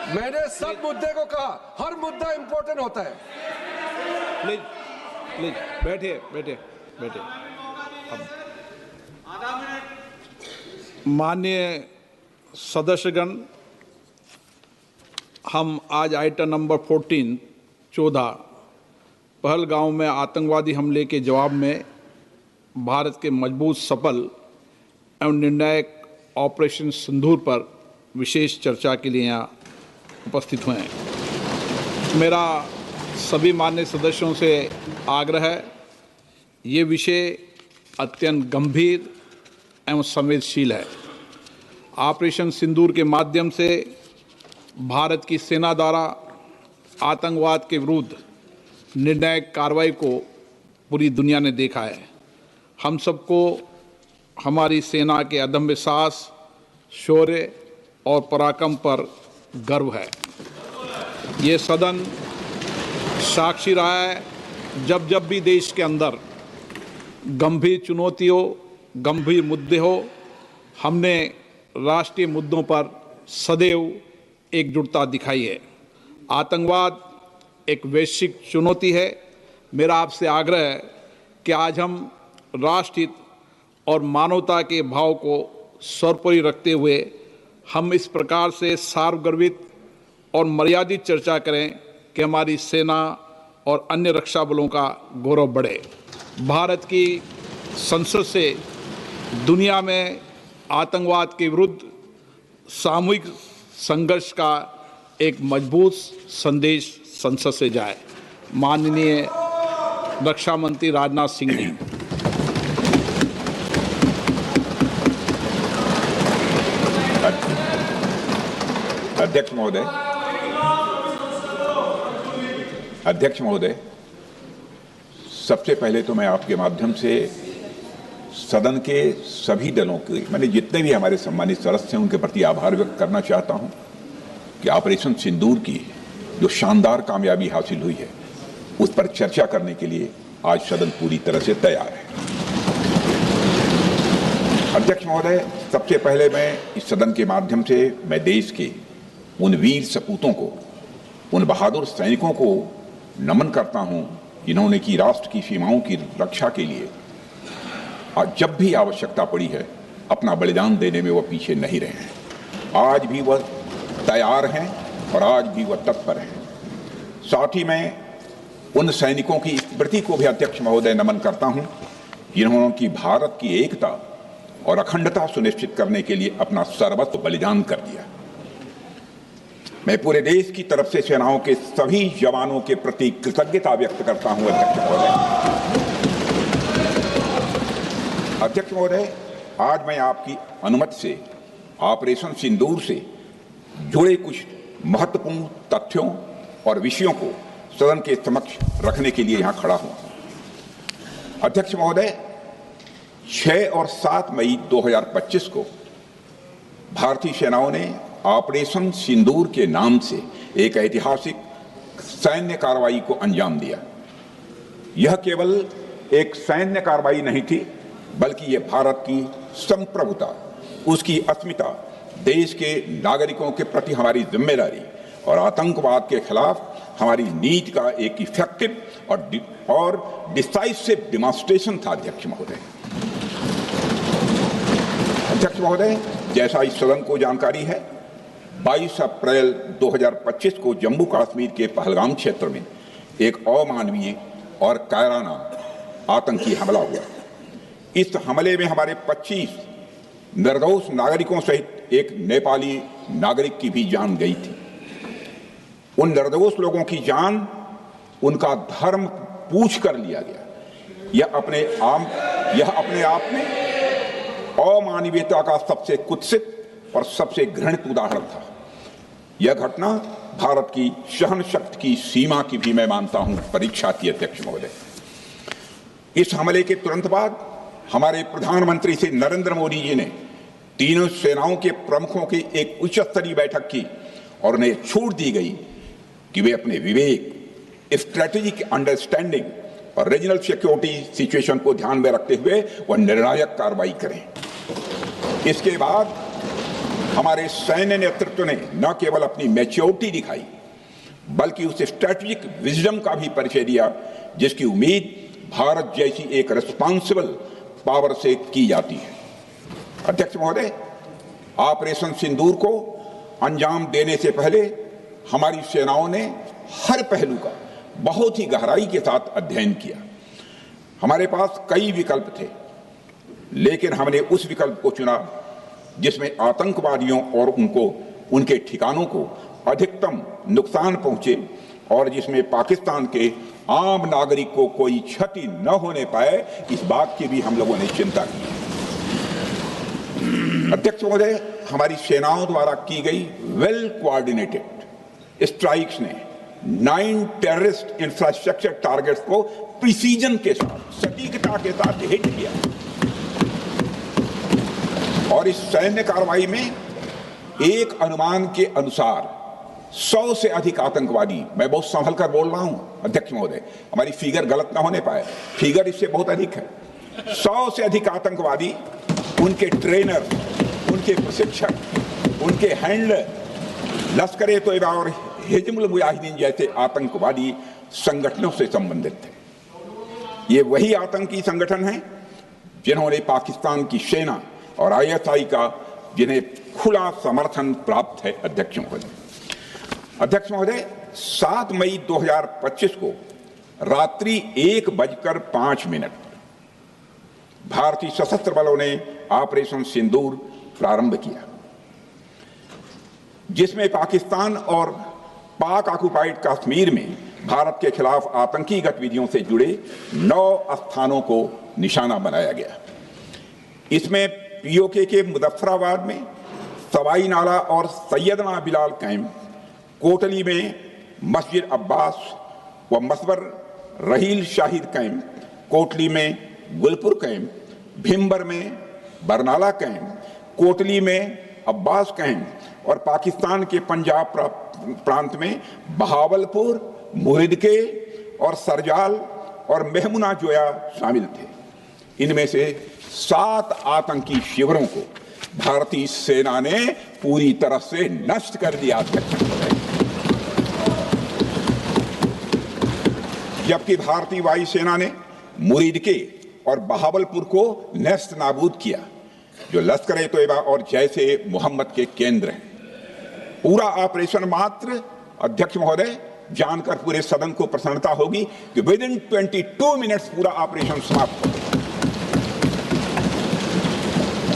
मैंने सब मुद्दे को कहा, हर मुद्दा इंपॉर्टेंट होता है। प्लीज प्लीज बैठिए बैठिए बैठिए। माननीय सदस्यगण, हम आज आइटम नंबर 14 पहलगांव में आतंकवादी हमले के जवाब में भारत के मजबूत, सफल एवं निर्णायक ऑपरेशन सिंदूर पर विशेष चर्चा के लिए यहाँ उपस्थित हुए हैं। मेरा सभी माननीय सदस्यों से आग्रह है, ये विषय अत्यंत गंभीर एवं संवेदनशील है। ऑपरेशन सिंदूर के माध्यम से भारत की सेना द्वारा आतंकवाद के विरुद्ध निर्णायक कार्रवाई को पूरी दुनिया ने देखा है। हम सबको हमारी सेना के अदम्य साहस, शौर्य और पराक्रम पर गर्व है। ये सदन साक्षी रहा है, जब जब भी देश के अंदर गंभीर चुनौतियों, गंभीर मुद्दे हो, हमने राष्ट्रीय मुद्दों पर सदैव एकजुटता दिखाई है। आतंकवाद एक वैश्विक चुनौती है। मेरा आपसे आग्रह है कि आज हम राष्ट्रहित और मानवता के भाव को सर्वोपरि रखते हुए हम इस प्रकार से सार्वगर्भित और मर्यादित चर्चा करें कि हमारी सेना और अन्य रक्षा बलों का गौरव बढ़े। भारत की संसद से दुनिया में आतंकवाद के विरुद्ध सामूहिक संघर्ष का एक मजबूत संदेश संसद से जाए। माननीय रक्षा मंत्री राजनाथ सिंह जी। अध्यक्ष महोदय, सबसे पहले तो मैं आपके माध्यम से सदन के सभी दलों के, मैंने जितने भी हमारे सम्मानित सदस्य हैं, उनके प्रति आभार व्यक्त करना चाहता हूं कि ऑपरेशन सिंदूर की जो शानदार कामयाबी हासिल हुई है, उस पर चर्चा करने के लिए आज सदन पूरी तरह से तैयार है। अध्यक्ष महोदय, सबसे पहले मैं इस सदन के माध्यम से मैं देश के उन वीर सपूतों को, उन बहादुर सैनिकों को नमन करता हूं जिन्होंने की राष्ट्र की सीमाओं की रक्षा के लिए जब भी आवश्यकता पड़ी है अपना बलिदान देने में वह पीछे नहीं रहे हैं। आज भी वह तैयार हैं और आज भी वह तत्पर हैं। साथ ही मैं उन सैनिकों की स्मृति को भी अध्यक्ष महोदय नमन करता हूं जिन्होंने की भारत की एकता और अखंडता सुनिश्चित करने के लिए अपना सर्वस्व बलिदान कर दिया। मैं पूरे देश की तरफ से सेनाओं के सभी जवानों के प्रति कृतज्ञता व्यक्त करता हूं। अध्यक्ष महोदय, आज मैं आपकी अनुमति से ऑपरेशन सिंदूर से जुड़े कुछ महत्वपूर्ण तथ्यों और विषयों को सदन के समक्ष रखने के लिए यहां खड़ा हूं। अध्यक्ष महोदय, 6 और 7 मई 2025 को भारतीय सेनाओं ने ऑपरेशन सिंदूर के नाम से एक ऐतिहासिक सैन्य कार्रवाई को अंजाम दिया। यह केवल एक सैन्य कार्रवाई नहीं थी, बल्कि यह भारत की संप्रभुता, उसकी अस्मिता, देश के नागरिकों के प्रति हमारी जिम्मेदारी और आतंकवाद के खिलाफ हमारी नीति का एक इफेक्टिव और डिसाइसिव डिमॉन्स्ट्रेशन था। अध्यक्ष महोदय, जैसा इस सदन को जानकारी है, 22 अप्रैल 2025 को जम्मू कश्मीर के पहलगाम क्षेत्र में एक अमानवीय और कायराना आतंकी हमला हुआ। इस हमले में हमारे 25 निर्दोष नागरिकों सहित एक नेपाली नागरिक की भी जान गई थी। उन निर्दोष लोगों की जान उनका धर्म पूछ कर लिया गया। यह अपने आप में अमानवीयता का सबसे कुत्सित और सबसे घृणित उदाहरण था। यह घटना भारत की सहन शक्ति की सीमा की भी मैं मानता हूं परीक्षा थी। अध्यक्ष महोदय, इस हमले के तुरंत बाद हमारे प्रधानमंत्री श्री नरेंद्र मोदी जी ने तीनों सेनाओं के प्रमुखों की एक उच्च स्तरीय बैठक की और उन्हें छूट दी गई कि वे अपने विवेक, स्ट्रेटेजिक अंडरस्टैंडिंग और रीजनल सिक्योरिटी सिचुएशन को ध्यान में रखते हुए वह निर्णायक कार्रवाई करें। इसके बाद हमारे सैन्य नेतृत्व ने न केवल अपनी मैच्योरिटी दिखाई बल्कि उस स्ट्रेटेजिक विजडम का भी परिचय दिया जिसकी उम्मीद भारत जैसी एक रिस्पॉन्सिबल पावर से की जाती है। अध्यक्ष महोदय, ऑपरेशन सिंदूर को अंजाम देने से पहले हमारी सेनाओं ने हर पहलू का बहुत ही गहराई के साथ अध्ययन किया। हमारे पास कई विकल्प थे, लेकिन हमने उस विकल्प को चुना जिसमें आतंकवादियों और उनके ठिकानों को अधिकतम नुकसान पहुंचे और जिसमें पाकिस्तान के आम नागरिक को कोई क्षति न होने पाए, इस बात की भी हम लोगों ने चिंता की। अध्यक्ष महोदय, हमारी सेनाओं द्वारा की गई वेल कोऑर्डिनेटेड स्ट्राइक्स ने 9 टेररिस्ट इंफ्रास्ट्रक्चर टारगेट्स को प्रिसीजन के साथ, सटीकता के साथ हिट किया और इस सैन्य कार्रवाई में एक अनुमान के अनुसार 100 से अधिक आतंकवादी, मैं बहुत संभल कर बोल रहा हूं अध्यक्ष महोदय, हमारी फिगर गलत ना होने पाए, फिगर इससे बहुत अधिक है। 100 से अधिक आतंकवादी, उनके ट्रेनर, उनके प्रशिक्षक, उनके हैंडलर, लश्कर-ए तोयबा और हिजबुल मुजाहिदीन जैसे आतंकवादी संगठनों से संबंधित थे। ये वही आतंकी संगठन हैं जिन्होंने पाकिस्तान की सेना और ISI का जिन्हें खुला समर्थन प्राप्त है। अध्यक्ष महोदय, 7 मई 2025 को रात्रि 1:05 भारतीय सशस्त्र बलों ने ऑपरेशन सिंदूर प्रारंभ किया, जिसमें पाकिस्तान और पाक ऑक्युपाइड कश्मीर में भारत के खिलाफ आतंकी गतिविधियों से जुड़े 9 स्थानों को निशाना बनाया गया। इसमें POK के मुजफ्फराबाद में सवाई नाला और सैयदना बिलाल कैंप, कोटली में मस्जिद अब्बास व मसवर रहील शाहिद कैंप, कोटली में गुलपुर कैंप, भिम्बर में बरनाला कैंप, कोटली में अब्बास कैंप और पाकिस्तान के पंजाब प्रांत में बहावलपुर, मुहिदके और सरजाल और मेहमुना जोया शामिल थे। इनमें से 7 आतंकी शिविरों को भारतीय सेना ने पूरी तरह से नष्ट कर दिया, जबकि भारतीय वायुसेना ने मुरीदके और बहावलपुर को नेस्त नाबूद किया, जो लश्कर-ए तोयबा और जैशे मोहम्मद के केंद्र हैं। पूरा ऑपरेशन मात्र, अध्यक्ष महोदय, जानकर पूरे सदन को प्रसन्नता होगी कि विदिन 22 मिनट्स पूरा ऑपरेशन समाप्त हो गया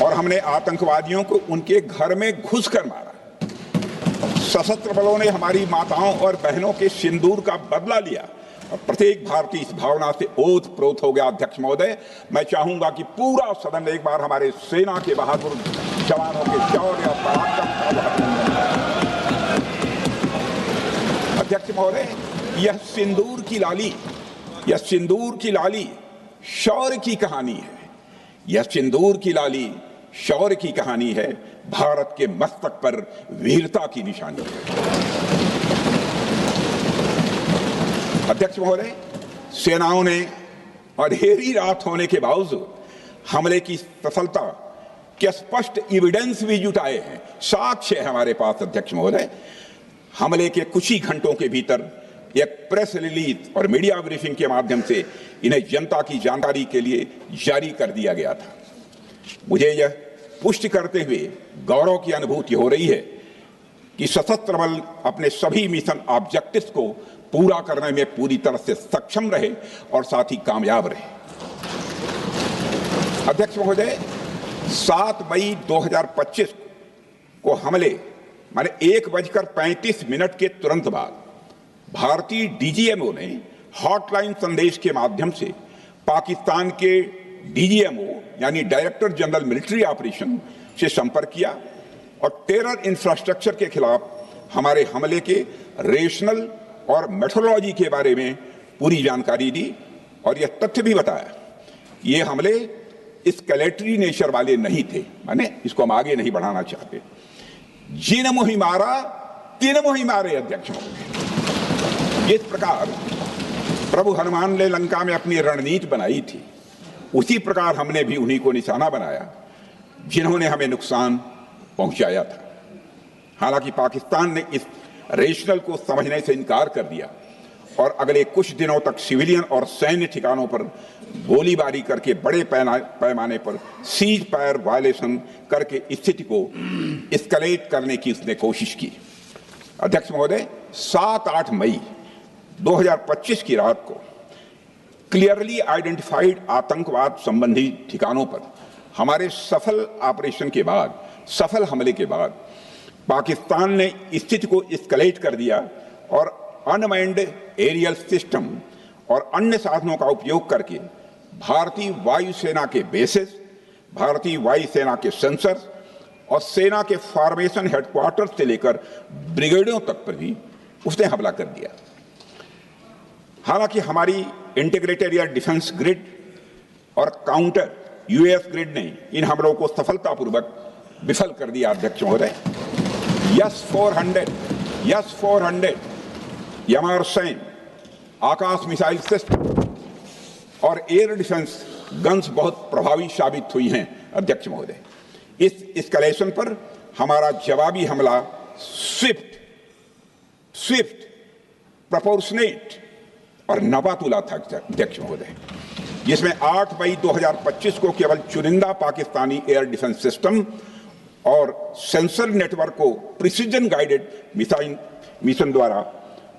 और हमने आतंकवादियों को उनके घर में घुसकर मारा। सशस्त्र बलों ने हमारी माताओं और बहनों के सिंदूर का बदला लिया और प्रत्येक भारतीय इस भावना से ओत-प्रोत हो गया। अध्यक्ष महोदय, मैं चाहूंगा कि पूरा सदन एक बार हमारे सेना के बहादुर जवानों के शौर्य और पराक्रम का। अध्यक्ष महोदय, यह सिंदूर की लाली शौर्य की कहानी है। यह सिंदूर की लाली शौर्य की कहानी है, भारत के मस्तक पर वीरता की निशानी है। अध्यक्ष महोदय, सेनाओं ने अंधेरी रात होने के बावजूद हमले की सफलता के स्पष्ट एविडेंस भी जुटाए हैं, साक्ष्य है हमारे पास। अध्यक्ष महोदय, हमले के कुछ ही घंटों के भीतर एक प्रेस रिलीज और मीडिया ब्रीफिंग के माध्यम से इन्हें जनता की जानकारी के लिए जारी कर दिया गया था। मुझे यह पुष्टि करते हुए गौरव की अनुभूति हो रही है कि सशस्त्र बल अपने सभी मिशन ऑब्जेक्टिव्स को पूरा करने में पूरी तरह से सक्षम रहे और साथ ही कामयाब रहे। अध्यक्ष महोदय, 7 मई 2025 को हमले माने 1:35 के तुरंत बाद भारतीय DGMO ने हॉटलाइन संदेश के माध्यम से पाकिस्तान के DGMO यानी डायरेक्टर जनरल मिलिट्री ऑपरेशन से संपर्क किया और टेरर इंफ्रास्ट्रक्चर के खिलाफ हमारे हमले के रेशनल और मेथोडोलॉजी के बारे में पूरी जानकारी दी और यह तथ्य भी बताया ये हमले एस्केलेटरी नेचर वाले नहीं थे, माने इसको हम आगे नहीं बढ़ाना चाहते। जिन मोहि मारा तीन मोहि मारे। अध्यक्ष महोदय, जिस प्रकार प्रभु हनुमान ने लंका में अपनी रणनीति बनाई थी, उसी प्रकार हमने भी उन्हीं को निशाना बनाया जिन्होंने हमें नुकसान पहुंचाया था। हालांकि पाकिस्तान ने इस रेशनल को समझने से इनकार कर दिया और अगले कुछ दिनों तक सिविलियन और सैन्य ठिकानों पर गोलीबारी करके बड़े पैमाने पर सीज फायर वायलेशन करके स्थिति को एस्केलेट करने की उसने कोशिश की। अध्यक्ष महोदय, 7-8 मई 2025 की रात को क्लियरली आइडेंटिफाइड आतंकवाद संबंधी ठिकानों पर हमारे सफल ऑपरेशन के बाद, सफल हमले के बाद पाकिस्तान ने स्थिति को एस्केलेट कर दिया और अनमैन्ड एरियल सिस्टम और अन्य साधनों का उपयोग करके भारतीय वायुसेना के बेसेस, भारतीय वायुसेना के सेंसर्स और सेना के फॉर्मेशन हेडक्वार्टर से लेकर ब्रिगेडों तक पर भी उसने हमला कर दिया। हालांकि हमारी इंटीग्रेटेड एयर डिफेंस ग्रिड और काउंटर यूएस ग्रिड ने इन हमलों को सफलतापूर्वक विफल कर दिया। अध्यक्ष महोदय, यस-400 यमारसैन आकाश मिसाइल सिस्टम और एयर डिफेंस गन्स बहुत प्रभावी साबित हुई हैं। अध्यक्ष महोदय, इस एस्केलेशन पर हमारा जवाबी हमला स्विफ्ट, प्रोपोर्शनेट और नवातुला था। अध्यक्ष महोदय, जिसमें 8 मई 2025 को केवल चुनिंदा पाकिस्तानी एयर डिफेंस सिस्टम और सेंसर नेटवर्क को प्रिसीजन गाइडेड मिशन द्वारा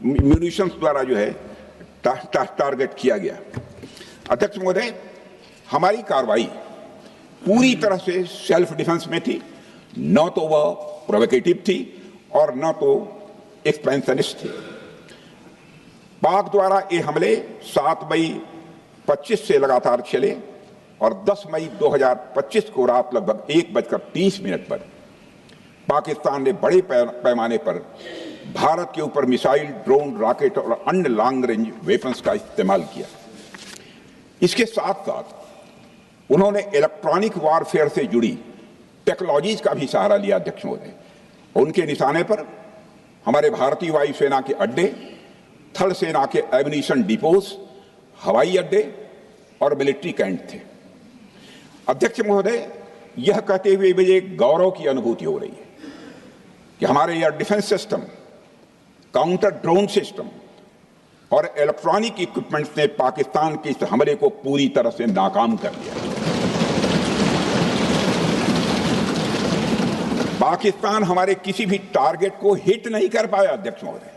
म्यूनिशंस द्वारा जो है टारगेट किया गया। अध्यक्ष महोदय, हमारी कार्रवाई पूरी तरह से सेल्फ डिफेंस में थी, न तो वह प्रोवोकेटिव थी और न तो एक्सपेंशनिस्ट थी। पाक द्वारा ये हमले 7 मई 25 से लगातार चले और 10 मई 2025 को रात लगभग 1:30 पर पाकिस्तान ने बड़े पैमाने पर भारत के ऊपर मिसाइल, ड्रोन, रॉकेट और अन्य लॉन्ग रेंज वेपन्स का इस्तेमाल किया। इसके साथ साथ उन्होंने इलेक्ट्रॉनिक वारफेयर से जुड़ी टेक्नोलॉजीज का भी सहारा लिया। अध्यक्ष महोदय, उनके निशाने पर हमारे भारतीय वायुसेना के अड्डे, थल सेना के एम्यूनिशन डिपोज, हवाई अड्डे और मिलिट्री कैंट थे। अध्यक्ष महोदय, यह कहते हुए मुझे गौरव की अनुभूति हो रही है कि हमारे air defence system, counter drone system और इलेक्ट्रॉनिक इक्विपमेंट्स ने पाकिस्तान के इस हमले को पूरी तरह से नाकाम कर दिया। पाकिस्तान हमारे किसी भी टारगेट को हिट नहीं कर पाया। अध्यक्ष महोदय,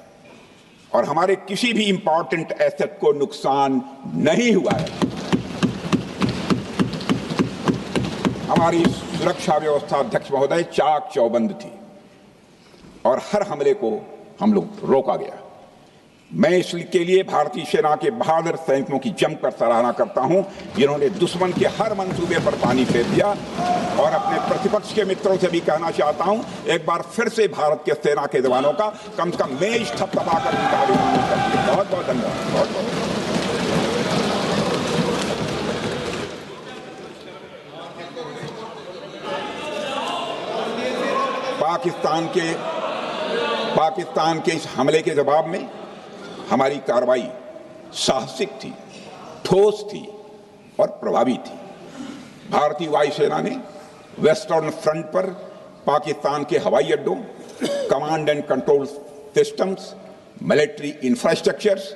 और हमारे किसी भी इंपॉर्टेंट एसेट को नुकसान नहीं हुआ है। हमारी सुरक्षा व्यवस्था, अध्यक्ष महोदय, चाक चौबंद थी और हर हमले को हम लोग रोका गया। मैं इसके लिए भारतीय सेना के बहादुर सैनिकों की जमकर सराहना करता हूं, जिन्होंने दुश्मन के हर मंसूबे पर पानी फेर दिया। और अपने प्रतिपक्ष के मित्रों से भी कहना चाहता हूं, एक बार फिर से भारत के सेना के जवानों का कम से कम मेज थपथपाकर उनका अभिनंदन करिए। बहुत बहुत धन्यवाद। बहुत बहुत पाकिस्तान के इस हमले के जवाब में हमारी कार्रवाई साहसिक थी, ठोस थी और प्रभावी थी। भारतीय वायुसेना ने वेस्टर्न फ्रंट पर पाकिस्तान के हवाई अड्डों, command and control systems, military infrastructures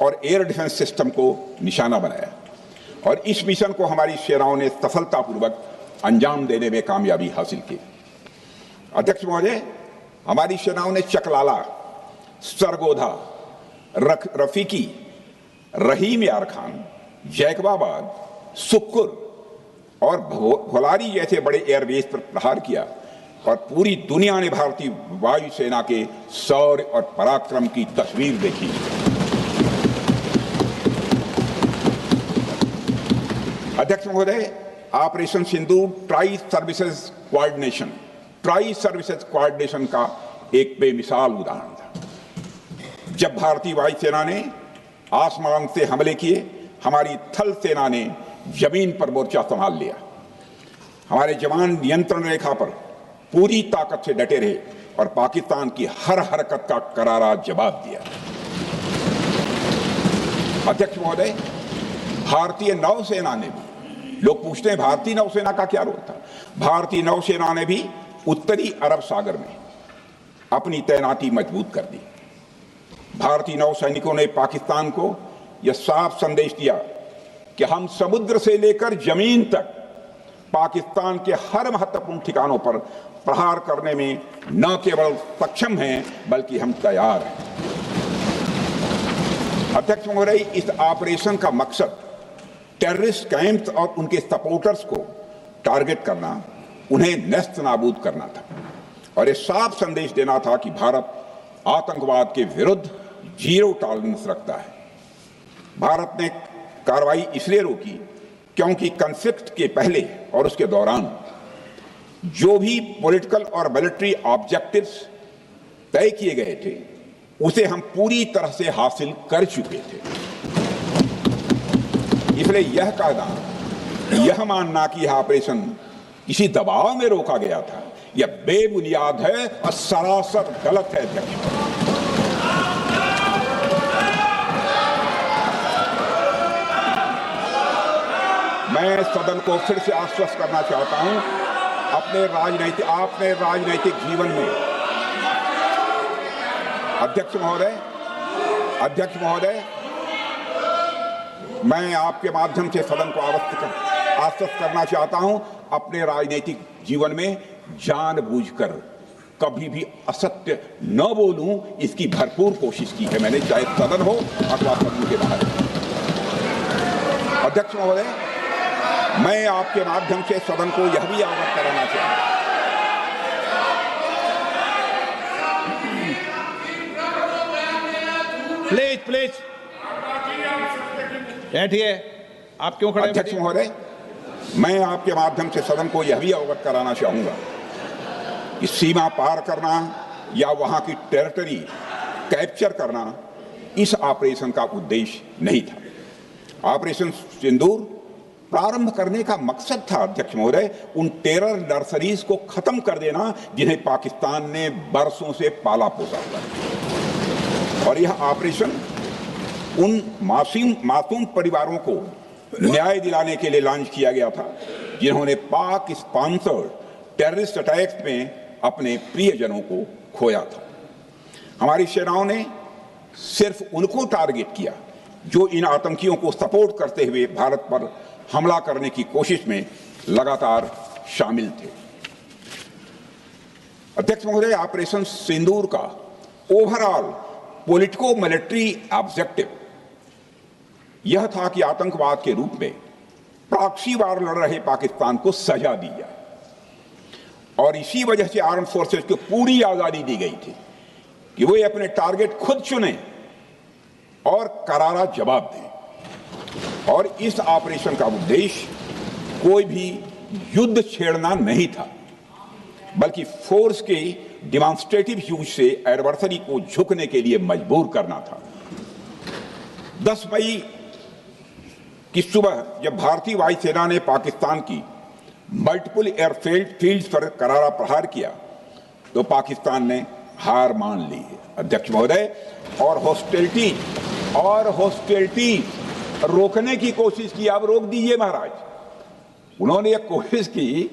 और एयर डिफेंस सिस्टम को निशाना बनाया और इस मिशन को हमारी सेनाओं ने सफलतापूर्वक अंजाम देने में कामयाबी हासिल की। अध्यक्ष महोदय, हमारी सेनाओं ने चकलाला, सरगोधा, रफीकी, रहीम यार खान, जैकबाबाद, सुक्कुर और भोलारी जैसे बड़े एयरबेस पर प्रहार किया और पूरी दुनिया ने भारतीय वायुसेना के शौर्य और पराक्रम की तस्वीर देखी। अध्यक्ष महोदय, ऑपरेशन सिंदूर ट्राई सर्विसेज कोऑर्डिनेशन का एक बेमिसाल उदाहरण था। जब भारतीय वायुसेना ने आसमान से हमले किए, हमारी थल सेना ने जमीन पर मोर्चा संभाल लिया। हमारे जवान नियंत्रण रेखा पर पूरी ताकत से डटे रहे और पाकिस्तान की हर हरकत का करारा जवाब दिया। अध्यक्ष महोदय, भारतीय नौसेना ने भी, लोग पूछते हैं भारतीय नौसेना का क्या रोल था, भारतीय नौसेना ने भी उत्तरी अरब सागर में अपनी तैनाती मजबूत कर दी। भारतीय नौसैनिकों ने पाकिस्तान को यह साफ संदेश दिया कि हम समुद्र से लेकर जमीन तक पाकिस्तान के हर महत्वपूर्ण ठिकानों पर प्रहार करने में न केवल सक्षम हैं बल्कि हम तैयार हैं। अध्यक्ष महोदय, इस ऑपरेशन का मकसद टेररिस्ट कैंप्स और उनके सपोर्टर्स को टारगेट करना, उन्हें नेस्त नाबूद करना था और यह साफ संदेश देना था कि भारत आतंकवाद के विरुद्ध जीरो टॉलरेंस रखता है। भारत ने कार्रवाई इसलिए रोकी क्योंकि कॉन्फ्लिक्ट के पहले और उसके दौरान जो भी पॉलिटिकल और मिलिट्री ऑब्जेक्टिव्स तय किए गए थे उसे हम पूरी तरह से हासिल कर चुके थे। इसलिए यह कहना, यह मानना कि यह ऑपरेशन किसी दबाव में रोका गया था, यह बेबुनियाद है और सरासर गलत है। मैं सदन को फिर से आश्वस्त करना चाहता हूं, आपने राजनैतिक जीवन में अध्यक्ष महोदय, मैं आपके माध्यम से सदन को आश्वस्त करना चाहता हूं, अपने राजनीतिक जीवन में जानबूझकर कभी भी असत्य न बोलूं, इसकी भरपूर कोशिश की है मैंने, चाहे सदन हो अथवा सदन के बाहर। अध्यक्ष महोदय, मैं आपके माध्यम से सदन को यह भी अवगत कराना चाहता हूं, प्लीज बैठिए। आप क्यों खड़े? अध्यक्ष महोदय, मैं आपके माध्यम से सदन को यह भी अवगत कराना चाहूंगा कि सीमा पार करना या वहां की टेरिटरी कैप्चर करना इस ऑपरेशन का उद्देश्य नहीं था। ऑपरेशन सिंदूर प्रारंभ करने का मकसद था अध्यक्ष महोदय, उन टेरर नर्सरीज को खत्म कर देना जिन्हें पाकिस्तान ने बरसों से पाला पोसा हुआ। और यह ऑपरेशन उन मासूम परिवारों को न्याय दिलाने के लिए लॉन्च किया गया था जिन्होंने पाक स्पॉन्सर्ड टेररिस्ट अटैक्स में अपने प्रियजनों को खोया था। हमारी सेनाओं ने सिर्फ उनको टारगेट किया जो इन आतंकियों को सपोर्ट करते हुए भारत पर हमला करने की कोशिश में लगातार शामिल थे। अध्यक्ष महोदय, ऑपरेशन सिंदूर का ओवरऑल पॉलिटिको मिलिट्री ऑब्जेक्टिव यह था कि आतंकवाद के रूप में प्रॉक्सी वार लड़ रहे पाकिस्तान को सजा दी जाए और इसी वजह से आर्म फोर्सेस को पूरी आजादी दी गई थी कि वे अपने टारगेट खुद चुनें और करारा जवाब दें। और इस ऑपरेशन का उद्देश्य कोई भी युद्ध छेड़ना नहीं था, बल्कि फोर्स के डिमॉन्स्ट्रेटिव यूज से एडवर्सरी को झुकने के लिए मजबूर करना था। 10 मई की सुबह जब भारतीय वायुसेना ने पाकिस्तान की मल्टीपल एयरफील्ड्स पर करारा प्रहार किया तो पाकिस्तान ने हार मान ली है अध्यक्ष महोदय, और हॉस्टिलिटी रोकने की कोशिश की। अब रोक दीजिए महाराज। उन्होंने एक कोशिश की,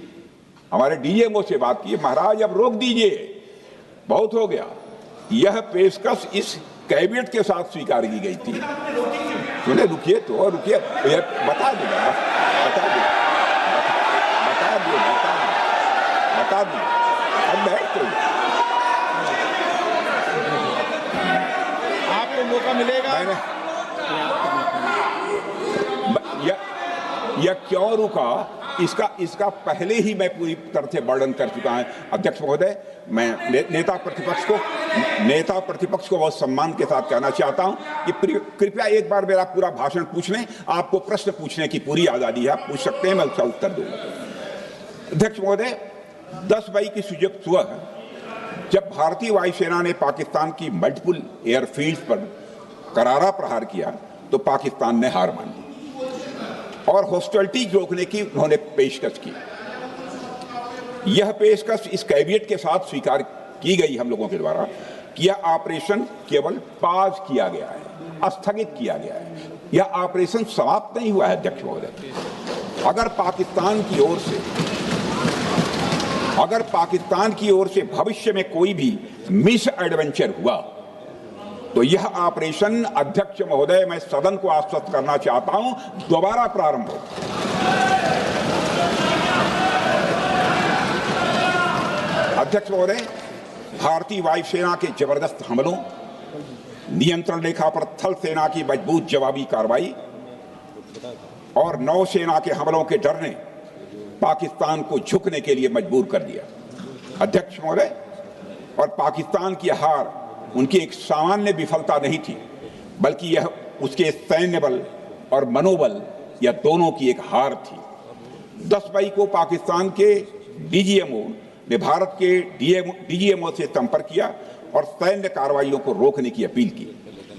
हमारे डीएमओ से बात की, महाराज अब रोक दीजिए, बहुत हो गया। यह पेशकश इस कैबिनेट के साथ स्वीकार की गई थी। सुने, रुकिए तो रुकिए, बता दूंगा, अब बैठ तो आपको मौका मिलेगा। यह क्यों रुका, इसका पहले ही मैं पूरी तरह से वर्णन कर चुका हूं अध्यक्ष महोदय। मैं नेता प्रतिपक्ष को बहुत सम्मान के साथ कहना चाहता हूं कि कृपया एक बार मेरा पूरा भाषण पूछ लें। आपको प्रश्न पूछने की पूरी आजादी है, आप पूछ सकते हैं, मैं उसका उत्तर दूंगा। अध्यक्ष महोदय, 10 मई की सुबह जब भारतीय वायुसेना ने पाकिस्तान की मल्टीपल एयरफील्ड्स पर करारा प्रहार किया तो पाकिस्तान ने हार मान ली और हॉस्टिलिटी रोकने की उन्होंने पेशकश की। यह पेशकश इस कैबिनेट के साथ स्वीकार की गई हम लोगों के द्वारा कि यह ऑपरेशन केवल पाज किया गया है, स्थगित किया गया है, यह ऑपरेशन समाप्त नहीं हुआ है अध्यक्ष महोदय। अगर पाकिस्तान की ओर से अगर पाकिस्तान की ओर से भविष्य में कोई भी मिस एडवेंचर हुआ तो यह ऑपरेशन, अध्यक्ष महोदय, मैं सदन को आश्वस्त करना चाहता हूं, दोबारा प्रारंभ हो। अध्यक्ष महोदय, भारतीय वायुसेना के जबरदस्त हमलों, नियंत्रण रेखा पर थल सेना की मजबूत जवाबी कार्रवाई और नौसेना के हमलों के डर ने पाकिस्तान को झुकने के लिए मजबूर कर दिया। अध्यक्ष महोदय, और पाकिस्तान की हार उनकी एक सामान्य विफलता नहीं थी, बल्कि यह उसके सैन्य बल और मनोबल या दोनों की एक हार थी। 10 मई को पाकिस्तान के डीजीएमओ ने भारत के डीजीएमओ से संपर्क किया और सैन्य कार्रवाइयों को रोकने की अपील की।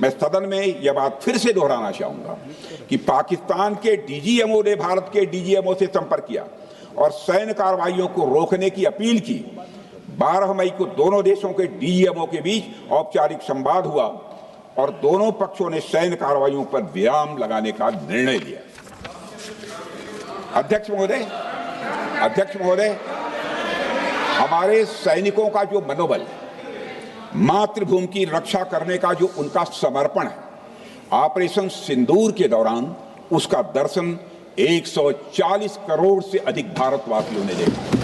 मैं सदन में यह बात फिर से दोहराना चाहूंगा कि पाकिस्तान के डीजीएमओ ने भारत के डीजीएमओ से संपर्क किया और सैन्य कार्रवाइयों को रोकने की अपील की। 12 मई को दोनों देशों के डीजीएमओ के बीच औपचारिक संवाद हुआ और दोनों पक्षों ने सैन्य कार्रवाइयों पर विराम लगाने का निर्णय लिया। अध्यक्ष महोदय, हमारे सैनिकों का जो मनोबल, मातृभूमि की रक्षा करने का जो उनका समर्पण है, ऑपरेशन सिंदूर के दौरान उसका दर्शन 140 करोड़ से अधिक भारतवासियों ने देखा।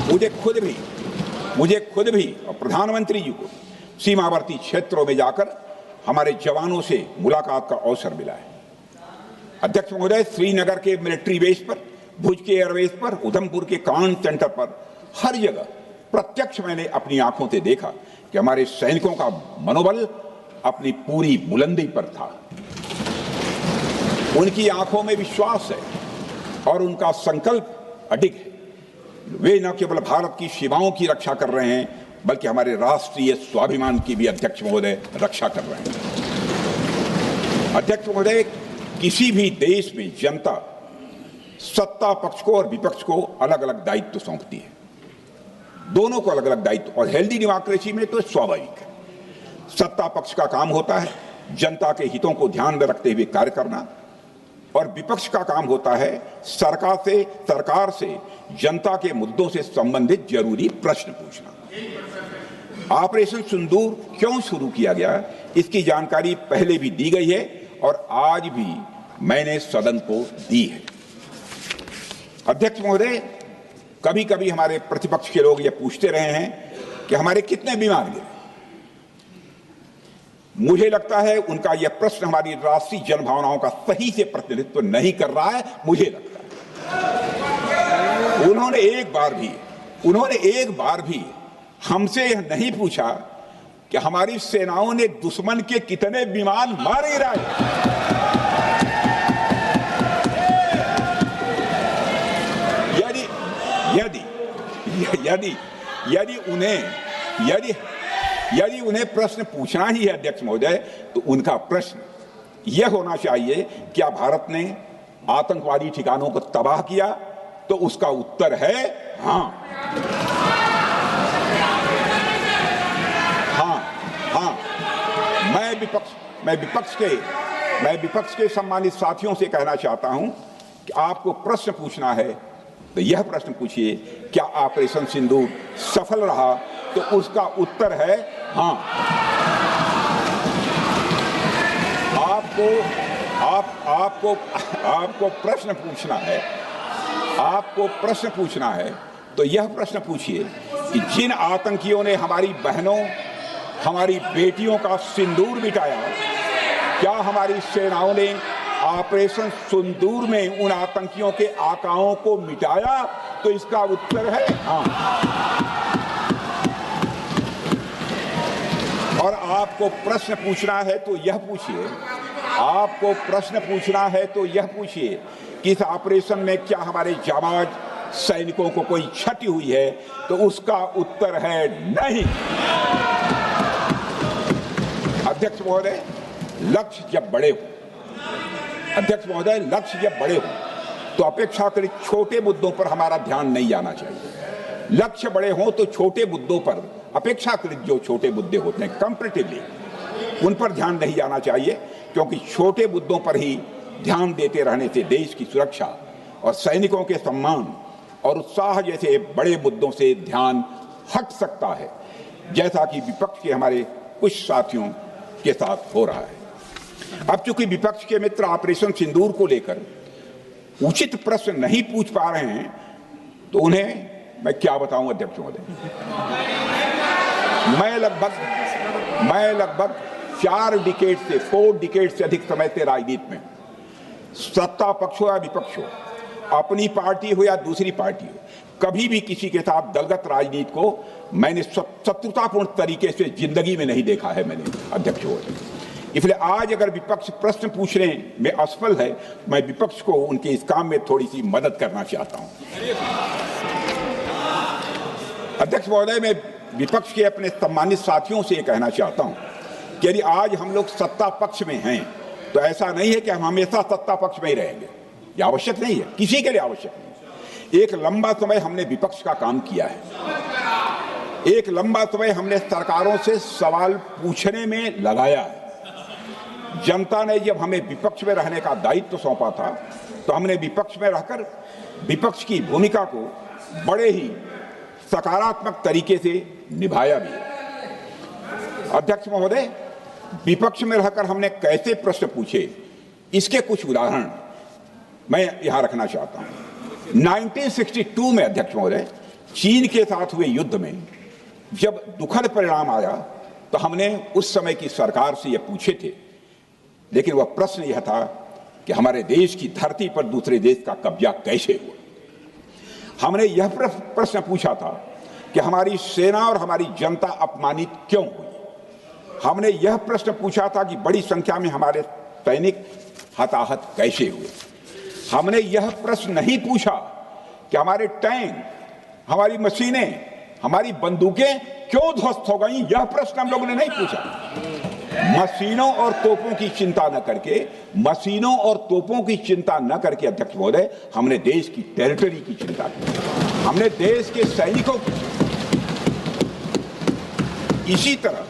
मुझे खुद भी और प्रधानमंत्री जी को सीमावर्ती क्षेत्रों में जाकर हमारे जवानों से मुलाकात का अवसर मिला है। अध्यक्ष महोदय, श्रीनगर के मिलिट्री बेस पर, भुज के एयरबेस पर, उधमपुर के कमांड सेंटर पर, हर जगह प्रत्यक्ष मैंने अपनी आंखों से देखा कि हमारे सैनिकों का मनोबल अपनी पूरी बुलंदी पर था। उनकी आंखों में विश्वास है और उनका संकल्प अडिग है। वे न केवल भारत की सीमाओं की रक्षा कर रहे हैं, बल्कि हमारे राष्ट्रीय स्वाभिमान की भी, अध्यक्ष महोदय, रक्षा कर रहे हैं। अध्यक्ष महोदय, किसी भी देश में जनता सत्ता पक्ष को और विपक्ष को अलग अलग दायित्व सौंपती है, दोनों को अलग अलग दायित्व, और हेल्दी डेमोक्रेसी में तो स्वाभाविक है। सत्ता पक्ष का काम होता है जनता के हितों को ध्यान में रखते हुए कार्य करना, और विपक्ष का काम होता है सरकार से जनता के मुद्दों से संबंधित जरूरी प्रश्न पूछना। ऑपरेशन सिंदूर क्यों शुरू किया गया, इसकी जानकारी पहले भी दी गई है और आज भी मैंने सदन को दी है। अध्यक्ष महोदय, कभी कभी हमारे प्रतिपक्ष के लोग ये पूछते रहे हैं कि हमारे कितने विमान गिरे। मुझे लगता है उनका यह प्रश्न हमारी राष्ट्रीय जनभावनाओं का सही से प्रतिनिधित्व नहीं कर रहा है। मुझे लगता है उन्होंने एक बार भी हमसे यह नहीं पूछा कि हमारी सेनाओं ने दुश्मन के कितने विमान मार गिराए। यदि उन्हें प्रश्न पूछना ही है अध्यक्ष महोदय, तो उनका प्रश्न यह होना चाहिए, क्या भारत ने आतंकवादी ठिकानों को तबाह किया? तो उसका उत्तर है हाँ। मैं विपक्ष के सम्मानित साथियों से कहना चाहता हूं कि आपको प्रश्न पूछना है तो यह प्रश्न पूछिए, क्या ऑपरेशन सिंदूर सफल रहा? तो उसका उत्तर है हाँ। आपको प्रश्न पूछना है तो यह प्रश्न पूछिए कि जिन आतंकियों ने हमारी बहनों, हमारी बेटियों का सिंदूर मिटाया, क्या हमारी सेनाओं ने ऑपरेशन सिंदूर में उन आतंकियों के आकाओं को मिटाया? तो इसका उत्तर है हाँ। और आपको प्रश्न पूछना है तो यह पूछिए कि इस ऑपरेशन में क्या हमारे जाबाज सैनिकों को कोई क्षति हुई है? तो उसका उत्तर है नहीं। अध्यक्ष महोदय, लक्ष्य जब बड़े हो तो अपेक्षाकृत छोटे मुद्दों पर हमारा ध्यान नहीं जाना चाहिए। लक्ष्य बड़े हों तो छोटे मुद्दों पर, अपेक्षाकृत जो छोटे मुद्दे होते हैं कंपैरेटिवली, उन पर ध्यान नहीं जाना चाहिए, क्योंकि छोटे मुद्दों पर ही ध्यान देते रहने से देश की सुरक्षा और सैनिकों के सम्मान और उत्साह जैसे बड़े मुद्दों से ध्यान हट सकता है, जैसा कि विपक्ष के हमारे कुछ साथियों के साथ हो रहा है। अब चूंकि विपक्ष के मित्र ऑपरेशन सिंदूर को लेकर उचित प्रश्न नहीं पूछ पा रहे हैं, तो उन्हें मैं क्या बताऊं अध्यक्ष महोदय। मैं लगभग 4 डिकेड से अधिक समय से राजनीति में, सत्ता पक्ष हो या विपक्ष हो, अपनी पार्टी हो या दूसरी पार्टी हो, कभी भी किसी के साथ दलगत राजनीति को मैंने शत्रुतापूर्ण तरीके से जिंदगी में नहीं देखा है मैंने अध्यक्ष महोदय। इसलिए आज अगर विपक्ष प्रश्न पूछने में असफल है, मैं विपक्ष को उनके इस काम में थोड़ी सी मदद करना चाहता हूं। अध्यक्ष महोदय, मैं विपक्ष के अपने सम्मानित साथियों से कहना चाहता हूं कि यदि आज हम लोग सत्ता पक्ष में हैं, तो ऐसा नहीं है कि हम हमेशा सत्ता पक्ष में ही रहेंगे। ये आवश्यक नहीं है, किसी के लिए आवश्यक नहीं। एक लंबा समय हमने विपक्ष का काम किया है, एक लंबा समय हमने सरकारों से सवाल पूछने में लगाया है। जनता ने जब हमें विपक्ष में रहने का दायित्व सौंपा था, तो हमने विपक्ष में रहकर विपक्ष की भूमिका को बड़े ही सकारात्मक तरीके से निभाया भी। अध्यक्ष महोदय, विपक्ष में रहकर हमने कैसे प्रश्न पूछे, इसके कुछ उदाहरण मैं यहां रखना चाहता हूं। 1962 में अध्यक्ष महोदय, चीन के साथ हुए युद्ध में जब दुखद परिणाम आया, तो हमने उस समय की सरकार से यह पूछे थे, लेकिन वह प्रश्न यह था कि हमारे देश की धरती पर दूसरे देश का कब्जा कैसे हुआ। हमने यह प्रश्न पूछा था कि हमारी सेना और हमारी जनता अपमानित क्यों हुई। हमने यह प्रश्न पूछा था कि बड़ी संख्या में हमारे सैनिक हताहत कैसे हुए। हमने यह प्रश्न नहीं पूछा कि हमारे टैंक, हमारी मशीनें, हमारी बंदूकें क्यों ध्वस्त हो गई। यह प्रश्न हम लोगों ने नहीं पूछा। मशीनों और तोपों की चिंता न करके अध्यक्ष महोदय, हमने देश की टेरिटरी की चिंता की, हमने देश के सैनिकों की। इसी तरह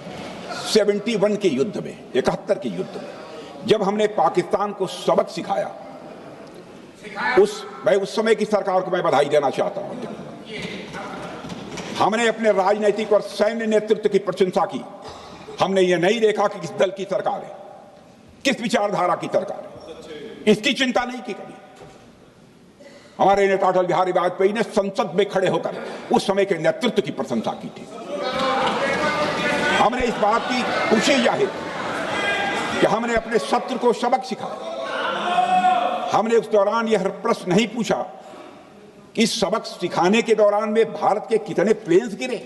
71 के युद्ध में, 71 के युद्ध में जब हमने पाकिस्तान को सबक सिखाया, मैं उस समय की सरकार को मैं बधाई देना चाहता हूं। हमने अपने राजनीतिक और सैन्य नेतृत्व की प्रशंसा की। हमने ये नहीं देखा कि किस दल की सरकार है, किस विचारधारा की सरकार है, इसकी चिंता नहीं की कभी। हमारे नेता अटल बिहारी वाजपेयी ने संसद में खड़े होकर उस समय के नेतृत्व की प्रशंसा की थी। हमने इस बात की खुशी जाहिर कि हमने अपने शत्रु को सबक सिखाया। हमने उस दौरान यह प्रश्न नहीं पूछा कि सबक सिखाने के दौरान में भारत के कितने प्लेन्स गिरे,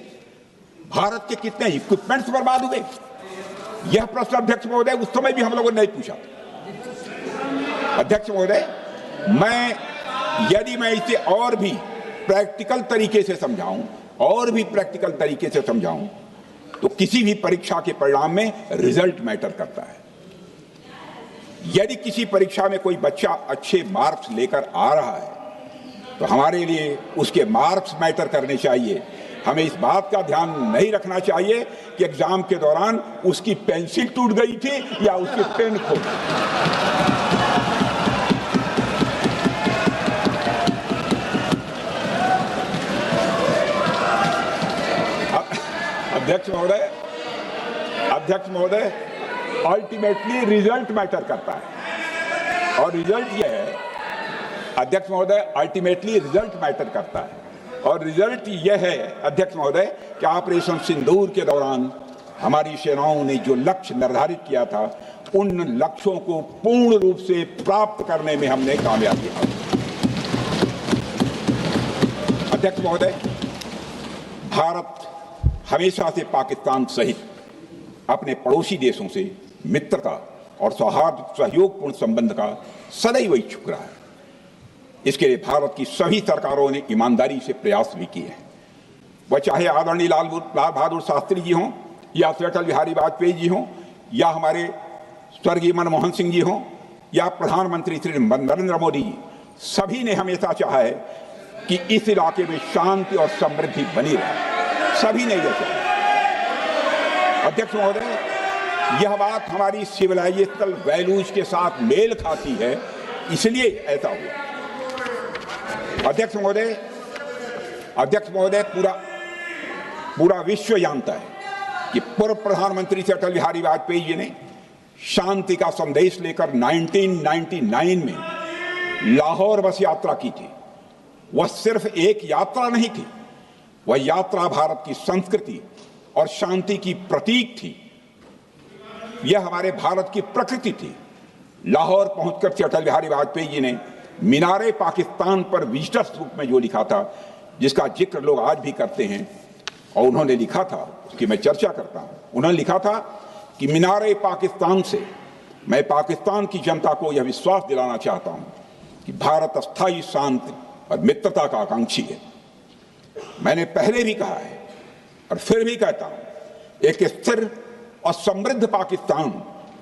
भारत के कितने इक्विपमेंट्स बर्बाद हुए। यह प्रश्न अध्यक्ष महोदय उस समय भी हम लोगों ने नहीं पूछा। अध्यक्ष महोदय, यदि मैं इसे और भी प्रैक्टिकल तरीके से समझाऊं, तो किसी भी परीक्षा के परिणाम में रिजल्ट मैटर करता है। यदि किसी परीक्षा में कोई बच्चा अच्छे मार्क्स लेकर आ रहा है, तो हमारे लिए उसके मार्क्स मैटर करने चाहिए। हमें इस बात का ध्यान नहीं रखना चाहिए कि एग्जाम के दौरान उसकी पेंसिल टूट गई थी या उसकी पेन खो गई। अध्यक्ष महोदय, अल्टीमेटली रिजल्ट मैटर करता है, और रिजल्ट यह है अध्यक्ष महोदय, अल्टीमेटली रिजल्ट मैटर करता है। और रिजल्ट यह है अध्यक्ष महोदय कि ऑपरेशन सिंदूर के दौरान हमारी सेनाओं ने जो लक्ष्य निर्धारित किया था, उन लक्ष्यों को पूर्ण रूप से प्राप्त करने में हमने कामयाबी हासिल की। अध्यक्ष महोदय, भारत हमेशा से पाकिस्तान सहित अपने पड़ोसी देशों से मित्रता और सौहार्द सहयोगपूर्ण संबंध का सदैव इच्छुक रहा है। इसके लिए भारत की सभी सरकारों ने ईमानदारी से प्रयास भी किए हैं। वह चाहे आदरणीय लाल बहादुर शास्त्री जी हों, या अटल बिहारी वाजपेयी जी हों, या हमारे स्वर्गीय मनमोहन सिंह जी हों, या प्रधानमंत्री श्री नरेंद्र मोदी जी, सभी ने हमेशा चाहा है कि इस इलाके में शांति और समृद्धि बनी रहे। सभी ने यह चाहा। अध्यक्ष महोदय, यह बात हमारी सिविलाइजेशनल वैल्यूज के साथ मेल खाती है, इसलिए ऐसा हुआ। अध्यक्ष महोदय, अध्यक्ष महोदय, पूरा विश्व जानता है कि पूर्व प्रधानमंत्री से अटल बिहारी वाजपेयी जी ने शांति का संदेश लेकर 1999 में लाहौर बस यात्रा की थी। वह सिर्फ एक यात्रा नहीं थी, वह यात्रा भारत की संस्कृति और शांति की प्रतीक थी। यह हमारे भारत की प्रकृति थी। लाहौर पहुंचकर श्री अटल बिहारी वाजपेयी जी ने मीनारे पाकिस्तान पर विजिटर्स रूप में जो लिखा था, जिसका जिक्र लोग आज भी करते हैं, और उन्होंने लिखा था, उसकी मैं चर्चा करता हूं। उन्होंने लिखा था कि मीनारे पाकिस्तान से मैं पाकिस्तान की जनता को यह विश्वास दिलाना चाहता हूं कि भारत अस्थायी शांति और मित्रता का आकांक्षी है। मैंने पहले भी कहा है और फिर भी कहता हूं, एक स्थिर और समृद्ध पाकिस्तान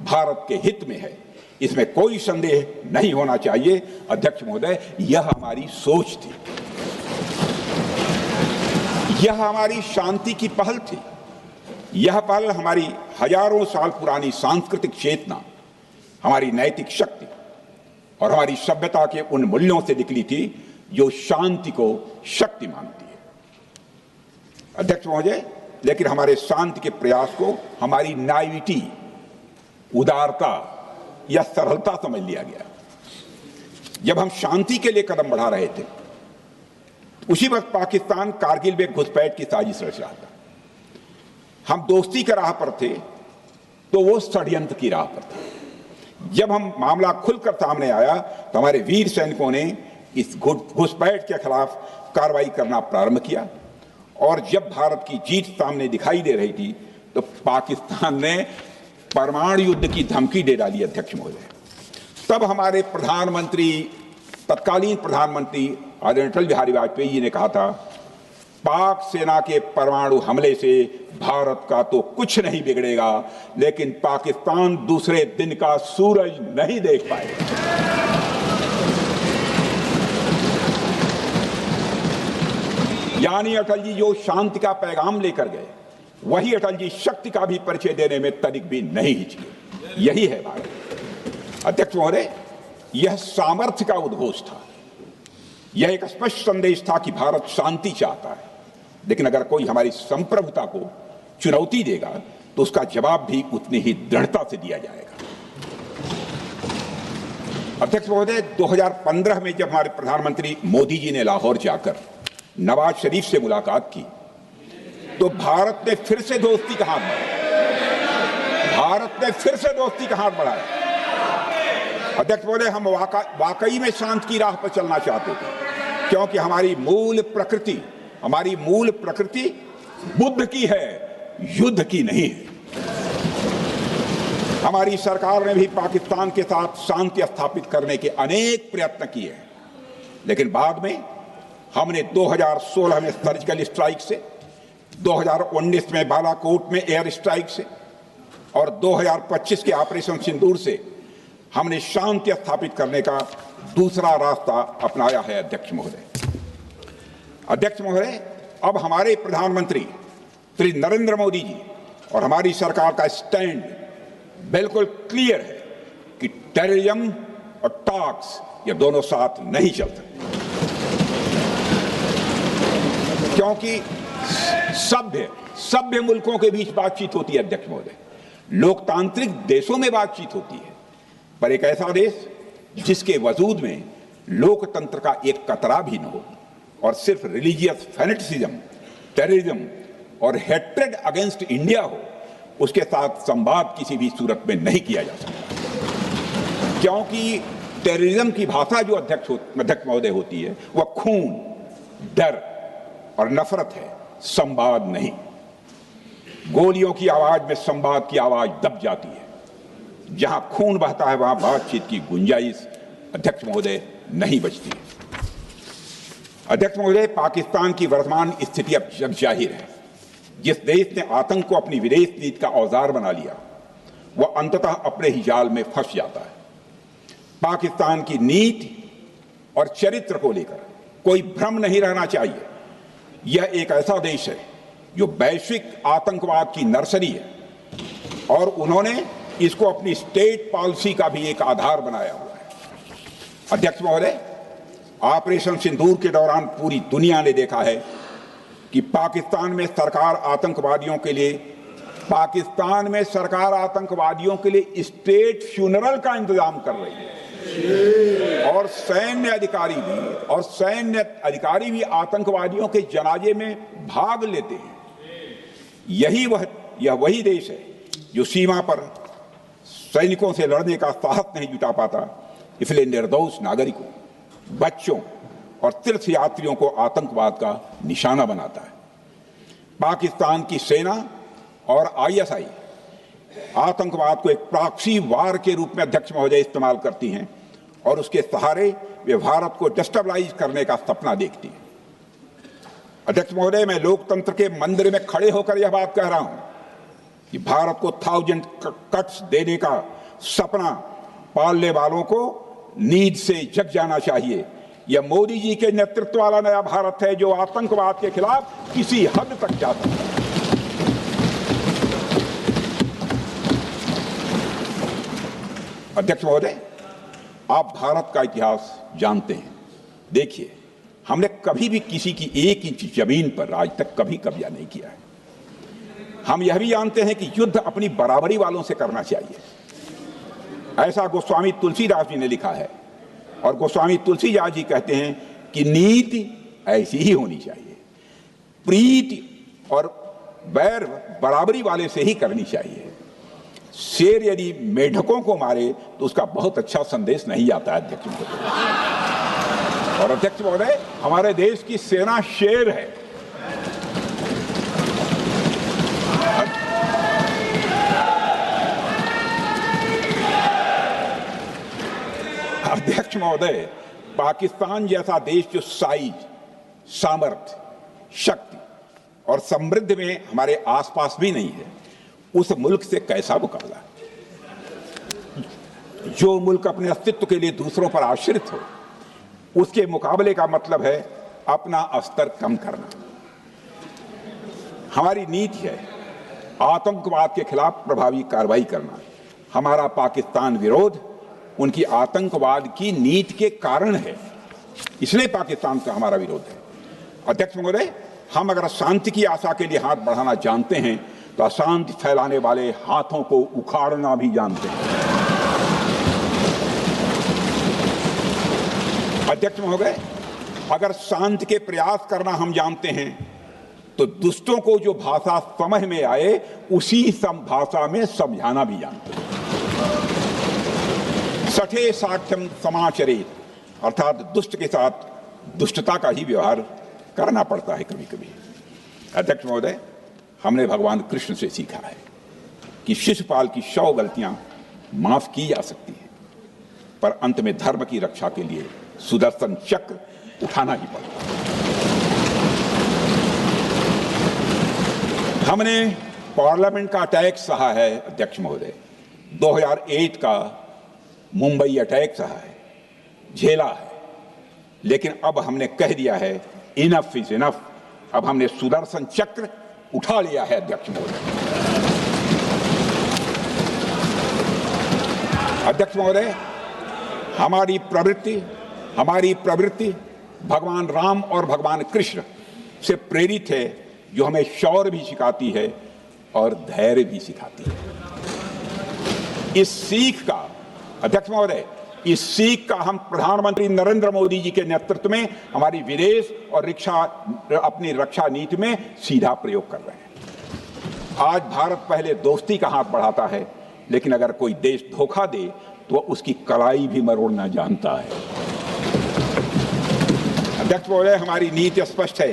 भारत के हित में है, इसमें कोई संदेह नहीं होना चाहिए। अध्यक्ष महोदय, यह हमारी सोच थी, यह हमारी शांति की पहल थी। यह पहल हमारी हजारों साल पुरानी सांस्कृतिक चेतना, हमारी नैतिक शक्ति और हमारी सभ्यता के उन मूल्यों से निकली थी जो शांति को शक्ति मानती है। अध्यक्ष महोदय, लेकिन हमारे शांति के प्रयास को हमारी नाइविटी, उदारता या सरलता समझ लिया गया। जब हम शांति के लिए कदम बढ़ा रहे थे, उसी वक्त पाकिस्तान कारगिल में घुसपैठ की साजिश रच रहा था। हम दोस्ती की राह पर थे तो वो षड्यंत्र की राह पर थे। जब हम मामला खुलकर सामने आया तो हमारे वीर सैनिकों ने इस घुसपैठ के खिलाफ कार्रवाई करना प्रारंभ किया, और जब भारत की जीत सामने दिखाई दे रही थी तो पाकिस्तान ने परमाणु युद्ध की धमकी दे डाली। अध्यक्ष महोदय, तब हमारे प्रधानमंत्री, तत्कालीन प्रधानमंत्री आदरणीय अटल बिहारी वाजपेयी जी ने कहा था, पाक सेना के परमाणु हमले से भारत का तो कुछ नहीं बिगड़ेगा, लेकिन पाकिस्तान दूसरे दिन का सूरज नहीं देख पाएगा। यानी अटल जी जो शांति का पैगाम लेकर गए, वही अटल जी शक्ति का भी परिचय देने में तनिक भी नहीं हिचके। यही है भारत। अध्यक्ष महोदय, यह सामर्थ्य का उद्घोष था। यह एक स्पष्ट संदेश था कि भारत शांति चाहता है, लेकिन अगर कोई हमारी संप्रभुता को चुनौती देगा तो उसका जवाब भी उतनी ही दृढ़ता से दिया जाएगा। अध्यक्ष महोदय, 2015 में जब हमारे प्रधानमंत्री मोदी जी ने लाहौर जाकर नवाज शरीफ से मुलाकात की तो भारत ने फिर से दोस्ती का हाथ बढ़ाया। भारत ने फिर से दोस्ती का हाथ बढ़ाया। अध्यक्ष महोदय, हम वाकई में शांति की राह पर चलना चाहते थे, क्योंकि हमारी मूल प्रकृति बुद्ध की है, युद्ध की नहीं है। हमारी सरकार ने भी पाकिस्तान के साथ शांति स्थापित करने के अनेक प्रयत्न किए हैं, लेकिन बाद में हमने 2016 में सर्जिकल स्ट्राइक से, 2019 में बालाकोट में एयर स्ट्राइक से और 2025 के ऑपरेशन सिंदूर से हमने शांति स्थापित करने का दूसरा रास्ता अपनाया है। अध्यक्ष महोदय, अब हमारे प्रधानमंत्री श्री नरेंद्र मोदी जी और हमारी सरकार का स्टैंड बिल्कुल क्लियर है कि टेररिज्म और टॉक्स ये दोनों साथ नहीं चल सकते, क्योंकि सभ्य मुल्कों के बीच बातचीत होती है। अध्यक्ष महोदय, लोकतांत्रिक देशों में बातचीत होती है, पर एक ऐसा देश जिसके वजूद में लोकतंत्र का एक कतरा भी न हो और सिर्फ रिलीजियस फैनेटिसिज्म, टेररिज्म और हेट्रेड अगेंस्ट इंडिया हो, उसके साथ संवाद किसी भी सूरत में नहीं किया जा सकता। क्योंकि टेररिज्म की भाषा जो अध्यक्ष महोदय होती है, वह खून, डर और नफरत है, संवाद नहीं। गोलियों की आवाज में संवाद की आवाज दब जाती है। जहां खून बहता है वहां बातचीत की गुंजाइश अध्यक्ष महोदय नहीं बचती। अध्यक्ष महोदय, पाकिस्तान की वर्तमान स्थिति अब जग जाहिर है। जिस देश ने आतंक को अपनी विदेश नीति का औजार बना लिया, वह अंततः अपने ही जाल में फंस जाता है। पाकिस्तान की नीति और चरित्र को लेकर कोई भ्रम नहीं रहना चाहिए। यह एक ऐसा देश है जो वैश्विक आतंकवाद की नर्सरी है, और उन्होंने इसको अपनी स्टेट पॉलिसी का भी एक आधार बनाया हुआ है। अध्यक्ष महोदय, ऑपरेशन सिंदूर के दौरान पूरी दुनिया ने देखा है कि पाकिस्तान में सरकार आतंकवादियों के लिए स्टेट फ्यूनरल का इंतजाम कर रही है और सैन्य अधिकारी भी आतंकवादियों के जनाजे में भाग लेते हैं। यह वही देश है जो सीमा पर सैनिकों से लड़ने का साहस नहीं जुटा पाता, इसलिए निर्दोष नागरिकों, बच्चों और तीर्थ यात्रियों को आतंकवाद का निशाना बनाता है। पाकिस्तान की सेना और आईएसआई आतंकवाद को एक प्रॉक्सी वार के रूप में अध्यक्ष महोदय इस्तेमाल करती हैं और उसके सहारे वे भारत को डिस्टेबलाइज करने का सपना देखती है। अध्यक्ष महोदय, मैं लोकतंत्र के मंदिर में खड़े होकर यह बात कह रहा हूं कि भारत को 1000 कट्स देने का सपना पालने वालों को नींद से जग जाना चाहिए। यह मोदी जी के नेतृत्व वाला नया भारत है जो आतंकवाद के खिलाफ किसी हद तक जाता है। अध्यक्ष महोदय, आप भारत का इतिहास जानते हैं। देखिए, हमने कभी भी किसी की 1 इंच जमीन पर आज तक कभी कब्जा नहीं किया है। हम यह भी जानते हैं कि युद्ध अपनी बराबरी वालों से करना चाहिए। ऐसा गोस्वामी तुलसीदास जी ने लिखा है और गोस्वामी तुलसीदास जी कहते हैं कि नीति ऐसी ही होनी चाहिए, प्रीति और बैर बराबरी वाले से ही करनी चाहिए। शेर यदि मेढकों को मारे तो उसका बहुत अच्छा संदेश नहीं आता है अध्यक्ष महोदय। और अध्यक्ष महोदय, हमारे देश की सेना शेर है। अध्यक्ष महोदय, पाकिस्तान जैसा देश जो साइज, सामर्थ्य, शक्ति और समृद्धि में हमारे आसपास भी नहीं है, उस मुल्क से कैसा मुकाबला? जो मुल्क अपने अस्तित्व के लिए दूसरों पर आश्रित हो, उसके मुकाबले का मतलब है अपना स्तर कम करना। हमारी नीति है आतंकवाद के खिलाफ प्रभावी कार्रवाई करना। हमारा पाकिस्तान विरोध उनकी आतंकवाद की नीति के कारण है, इसलिए पाकिस्तान का हमारा विरोध है। अध्यक्ष महोदय, हम अगर शांति की आशा के लिए हाथ बढ़ाना जानते हैं तो अशांति फैलाने वाले हाथों को उखाड़ना भी जानते हैं। अध्यक्ष महोदय, अगर शांति के प्रयास करना हम जानते हैं तो दुष्टों को जो भाषा समझ में आए उसी भाषा में समझाना भी जानते हैं। सठे साक्ष्यम समाचरित, अर्थात दुष्ट के साथ दुष्टता का ही व्यवहार करना पड़ता है कभी कभी। अध्यक्ष महोदय, हमने भगवान कृष्ण से सीखा है कि शिशुपाल की 100 गलतियां माफ की जा सकती हैं, पर अंत में धर्म की रक्षा के लिए सुदर्शन चक्र उठाना ही पड़ता है। हमने पार्लियामेंट का अटैक सहा है अध्यक्ष महोदय, 2008 का मुंबई अटैक सहा है, झेला है, लेकिन अब हमने कह दिया है इनफ इज इनफ। अब हमने सुदर्शन चक्र उठा लिया है अध्यक्ष महोदय। अध्यक्ष महोदय, हमारी प्रवृत्ति भगवान राम और भगवान कृष्ण से प्रेरित है, जो हमें शौर्य भी सिखाती है और धैर्य भी सिखाती है। इस सीख का अध्यक्ष महोदय, इस सीख का हम प्रधानमंत्री नरेंद्र मोदी जी के नेतृत्व में हमारी विदेश और अपनी रक्षा नीति में सीधा प्रयोग कर रहे हैं। आज भारत पहले दोस्ती का हाथ बढ़ाता है, लेकिन अगर कोई देश धोखा दे तो उसकी कलाई भी मरोड़ना जानता है। अध्यक्ष महोदय, हमारी नीति स्पष्ट है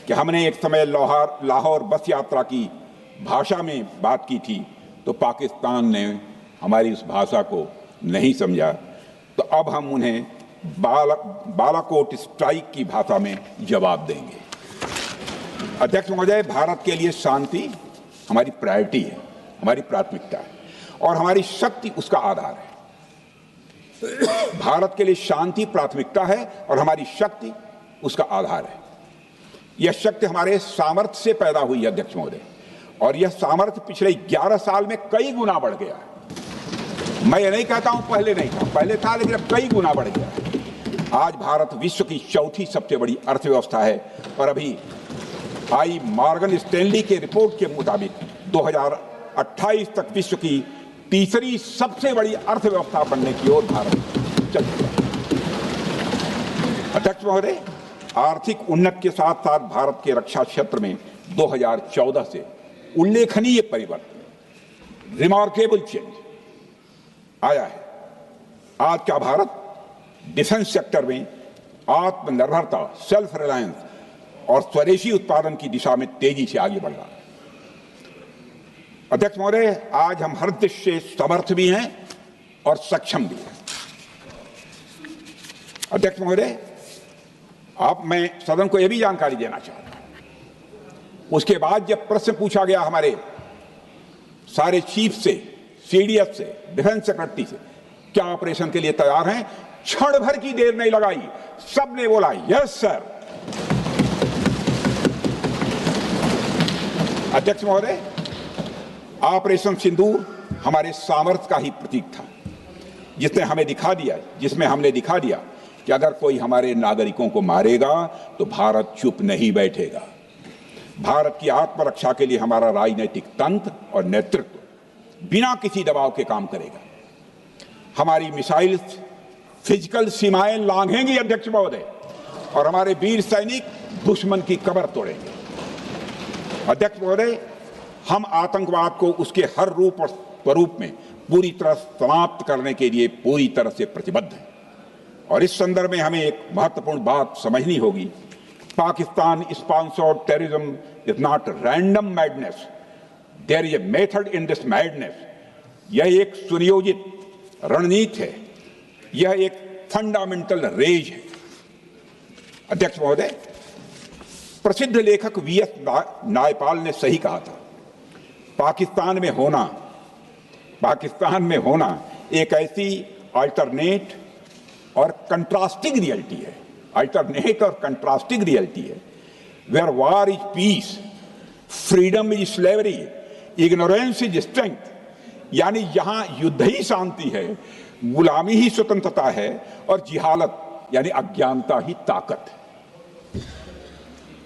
कि हमने एक समय लाहौर बस यात्रा की भाषा में बात की थी तो पाकिस्तान ने हमारी उस भाषा को नहीं समझा, तो अब हम उन्हें बालाकोट स्ट्राइक की भाषा में जवाब देंगे। अध्यक्ष महोदय, भारत के लिए शांति हमारी प्रायोरिटी है, हमारी प्राथमिकता है और हमारी शक्ति उसका आधार है। भारत के लिए शांति प्राथमिकता है और हमारी शक्ति उसका आधार है। यह शक्ति हमारे सामर्थ्य से पैदा हुई है अध्यक्ष महोदय, और यह सामर्थ्य पिछले 11 साल में कई गुना बढ़ गया है। मैं ये नहीं कहता हूं पहले नहीं था, पहले था, लेकिन अब कई गुना बढ़ गया। आज भारत विश्व की 4थी सबसे बड़ी अर्थव्यवस्था है और अभी आई मॉर्गन स्टैनली के रिपोर्ट के मुताबिक 2028 तक विश्व की तीसरी सबसे बड़ी अर्थव्यवस्था बनने की ओर भारत चल चुका है। अध्यक्ष महोदय, आर्थिक उन्नति के साथ साथ भारत के रक्षा क्षेत्र में 2014 से उल्लेखनीय परिवर्तन, रिमार्केबल चेंज आया है। आज का भारत डिफेंस सेक्टर में आत्मनिर्भरता, सेल्फ रिलायंस और स्वदेशी उत्पादन की दिशा में तेजी से आगे बढ़ रहा है। अध्यक्ष महोदय, आज हम हर दृष्टि से समर्थ भी हैं और सक्षम भी हैं। अध्यक्ष महोदय, मैं सदन को यह भी जानकारी देना चाहता हूं, उसके बाद जब प्रश्न पूछा गया हमारे सारे चीफ से, सीडीएस से, डिफेंस सेक्रेटरी से, क्या ऑपरेशन के लिए तैयार हैं, क्षण भर की देर नहीं लगाई, सबने बोला यस सर। अध्यक्ष महोदय, ऑपरेशन सिंदूर हमारे सामर्थ्य का ही प्रतीक था, जिसमें हमने दिखा दिया कि अगर कोई हमारे नागरिकों को मारेगा तो भारत चुप नहीं बैठेगा। भारत की आत्मरक्षा के लिए हमारा राजनीतिक तंत्र और नेतृत्व बिना किसी दबाव के काम करेगा। हमारी मिसाइल फिजिकल सीमाएं लांघेंगी अध्यक्ष महोदय, और हमारे वीर सैनिक दुश्मन की कमर तोड़ेंगे। अध्यक्ष महोदय, हम आतंकवाद को उसके हर रूप और स्वरूप में पूरी तरह समाप्त करने के लिए पूरी तरह से प्रतिबद्ध हैं। और इस संदर्भ में हमें एक महत्वपूर्ण बात समझनी होगी। Pakistan sponsored terrorism is not random madness, there is a method in this madness. यह एक सुनियोजित रणनीति है, यह एक फंडामेंटल रेज है। अध्यक्ष महोदय, प्रसिद्ध लेखक वीएस नायपाल ने सही कहा था, पाकिस्तान में होना एक ऐसी अल्टरनेट और कंट्रास्टिंग रियलिटी है, where war is peace, freedom is slavery, ignorance is strength. यानी यहां युद्ध ही शांति है, गुलामी ही स्वतंत्रता है, और जिहालत यानी अज्ञानता ही ताकत है।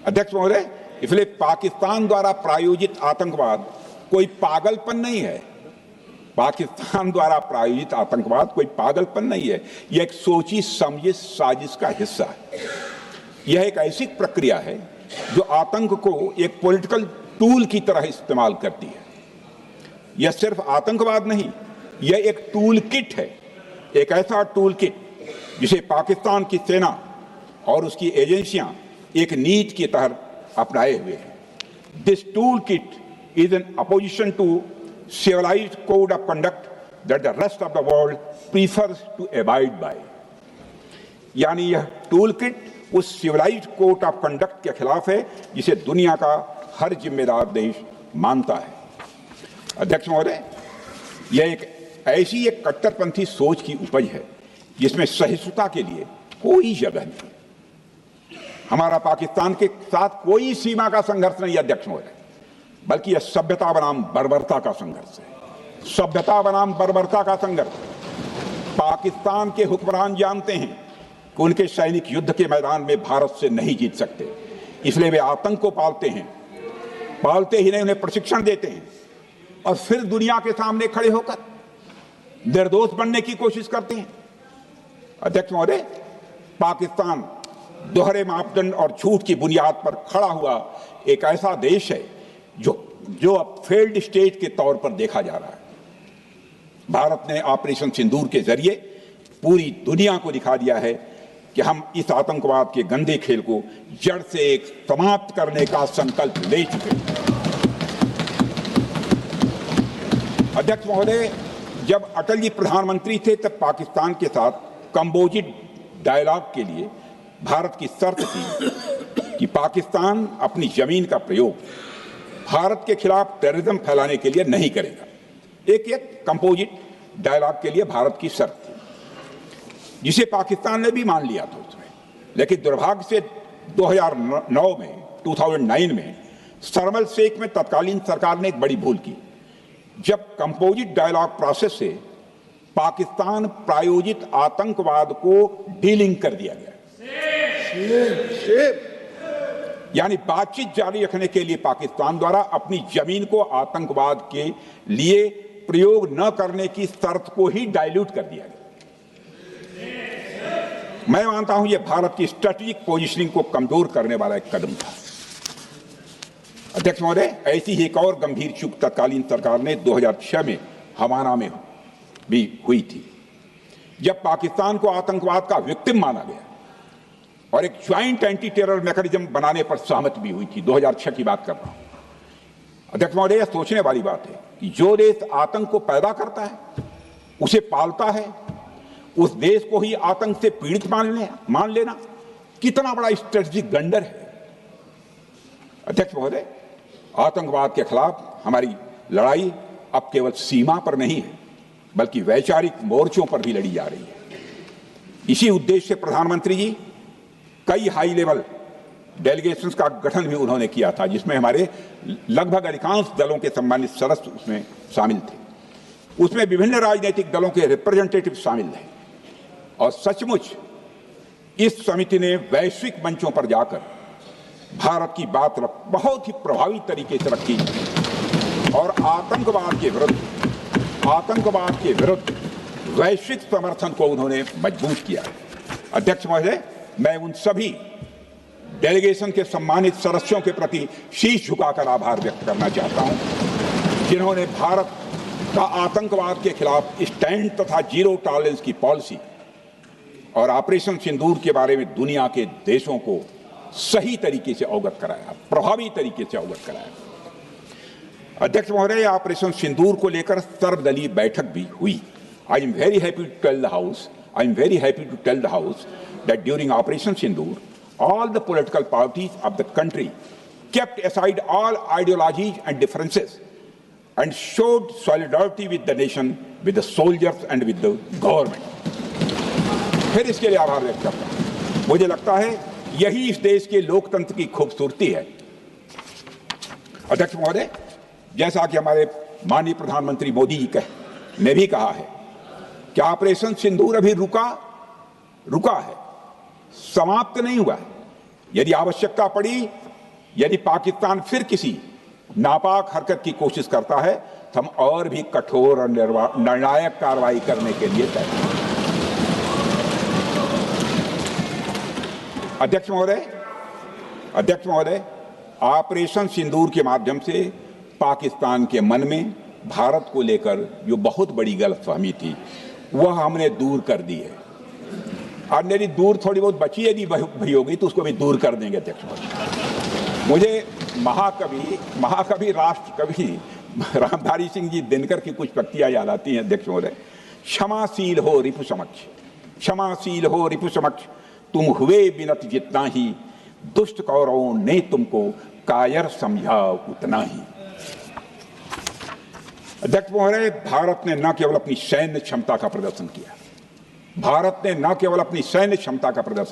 अध्यक्ष महोदय, इसलिए पाकिस्तान द्वारा प्रायोजित आतंकवाद कोई पागलपन नहीं है। पाकिस्तान द्वारा प्रायोजित आतंकवाद कोई पागलपन नहीं है, यह एक सोची समझी साजिश का हिस्सा है। यह एक ऐसी प्रक्रिया है जो आतंक को एक पॉलिटिकल टूल की तरह इस्तेमाल करती है। यह सिर्फ आतंकवाद नहीं, यह एक टूल किट है, एक ऐसा टूल किट जिसे पाकिस्तान की सेना और उसकी एजेंसियां एक नीति के तहत अपनाए हुए हैं। This tool kit is in opposition to civilized code of conduct that the rest of the world prefers to abide by। यानी यह टूल किट उस सिविलाइज्ड कोड ऑफ कंडक्ट के खिलाफ है जिसे दुनिया का हर जिम्मेदार देश मानता है। अध्यक्ष महोदय, यह एक कट्टरपंथी सोच की उपज है जिसमें सहिष्णुता के लिए कोई जगह नहीं। हमारा पाकिस्तान के साथ कोई सीमा का संघर्ष नहीं है अध्यक्ष महोदय, बल्कि यह सभ्यता बनाम बर्बरता का संघर्ष है। सभ्यता बनाम बर्बरता का संघर्ष। पाकिस्तान के हुक्मरान जानते हैं कि उनके सैनिक युद्ध के मैदान में भारत से नहीं जीत सकते, इसलिए वे आतंक को पालते हैं, पालते ही नहीं उन्हें प्रशिक्षण देते हैं, और फिर दुनिया के सामने खड़े होकर निर्दोष बनने की कोशिश करते हैं। अध्यक्ष महोदय, पाकिस्तान दोहरे मापदंड और झूठ की बुनियाद पर खड़ा हुआ एक ऐसा देश है जो अब फेल्ड स्टेट के तौर पर देखा जा रहा है। भारत ने ऑपरेशन सिंदूर के जरिए पूरी दुनिया को दिखा दिया है कि हम इस आतंकवाद के गंदे खेल को जड़ से एक समाप्त करने का संकल्प ले चुके हैं। अध्यक्ष महोदय, जब अटल जी प्रधानमंत्री थे तब पाकिस्तान के साथ कंबोजिट डायलॉग के लिए भारत की शर्त थी कि पाकिस्तान अपनी जमीन का प्रयोग भारत के खिलाफ टेररिज्म फैलाने के लिए नहीं करेगा। एक कंपोजिट डायलॉग के लिए भारत की शर्त थी, जिसे पाकिस्तान ने भी मान लिया था उसमें। लेकिन दुर्भाग्य से 2009 में शर्म शेख में तत्कालीन सरकार ने एक बड़ी भूल की, जब कंपोजिट डायलॉग प्रोसेस से पाकिस्तान प्रायोजित आतंकवाद को डीलिंक कर दिया गया। यानी बातचीत जारी रखने के लिए पाकिस्तान द्वारा अपनी जमीन को आतंकवाद के लिए प्रयोग न करने की शर्त को ही डाइल्यूट कर दिया गया। मैं मानता हूं यह भारत की स्ट्रेटेजिक पोजीशनिंग को कमजोर करने वाला एक कदम था। अध्यक्ष महोदय, ऐसी ही एक और गंभीर चूक तत्कालीन सरकार ने 2006 में हवाना में भी हुई थी, जब पाकिस्तान को आतंकवाद का विक्टिम माना गया और एक ज्वाइंट एंटी टेरर मैकेनिज्म बनाने पर सहमति भी हुई थी। 2006 की बात कर रहा हूं। अध्यक्ष महोदय, यह सोचने वाली बात है कि जो देश आतंक को पैदा करता है, उसे पालता है, उस देश को ही आतंक से पीड़ित मान लेना कितना बड़ा स्ट्रेटेजिक ब्लंडर है। अध्यक्ष महोदय, आतंकवाद के खिलाफ हमारी लड़ाई अब केवल सीमा पर नहीं है, बल्कि वैचारिक मोर्चों पर भी लड़ी जा रही है। इसी उद्देश्य से प्रधानमंत्री जी कई हाई लेवल डेलीगेशंस का गठन भी उन्होंने किया था, जिसमें हमारे लगभग अधिकांश दलों के सम्मानित सदस्य उसमें शामिल थे। उसमें विभिन्न राजनीतिक दलों के रिप्रेजेंटेटिव शामिल थे और सचमुच इस समिति ने वैश्विक मंचों पर जाकर भारत की बात बहुत ही प्रभावी तरीके से रखी और आतंकवाद के विरुद्ध वैश्विक समर्थन को उन्होंने मजबूत किया। अध्यक्ष महोदय, मैं उन सभी डेलीगेशन के सम्मानित सदस्यों के प्रति शीश झुकाकर आभार व्यक्त करना चाहता हूं, जिन्होंने भारत का आतंकवाद के खिलाफ स्टैंड तथा जीरो टॉलरेंस की पॉलिसी और ऑपरेशन सिंदूर के बारे में दुनिया के देशों को सही तरीके से अवगत कराया, प्रभावी तरीके से अवगत कराया। अध्यक्ष महोदय, ऑपरेशन सिंदूर को लेकर सर्वदलीय बैठक भी हुई। I am very happy to tell the house that during Operation Sindoor, all the political parties of the country kept aside all ideologies and differences and showed solidarity with the nation, with the soldiers and with the government. फिर इसके लिए आभार व्यक्त करता हूं। मुझे लगता है यही इस देश के लोकतंत्र की खूबसूरती है। अध्यक्ष महोदय, जैसा कि हमारे माननीय प्रधानमंत्री मोदी जी ने भी कहा है कि ऑपरेशन सिंदूर अभी रुका है, समाप्त नहीं हुआ है। यदि आवश्यकता पड़ी, यदि पाकिस्तान फिर किसी नापाक हरकत की कोशिश करता है, तो हम और भी कठोर और निर्णायक कार्रवाई करने के लिए तैयार हैं। अध्यक्ष महोदय, ऑपरेशन सिंदूर के माध्यम से पाकिस्तान के मन में भारत को लेकर जो बहुत बड़ी गलतफहमी थी, वह हमने दूर कर दी है। और मेरी दूर थोड़ी बहुत बची यदि भई होगी तो उसको भी दूर कर देंगे। अध्यक्ष महोदय, मुझे महाकवि राष्ट्रकवि रामधारी सिंह जी दिनकर की कुछ पंक्तियां याद आती हैं। अध्यक्ष महोदय, क्षमाशील हो रिपु समक्ष, तुम हुए विनत जितना ही, दुष्ट कौरवों ने तुमको कायर समझा उतना ही। अध्यक्ष महोदय, भारत ने न केवल अपनी सैन्य क्षमता का प्रदर्शन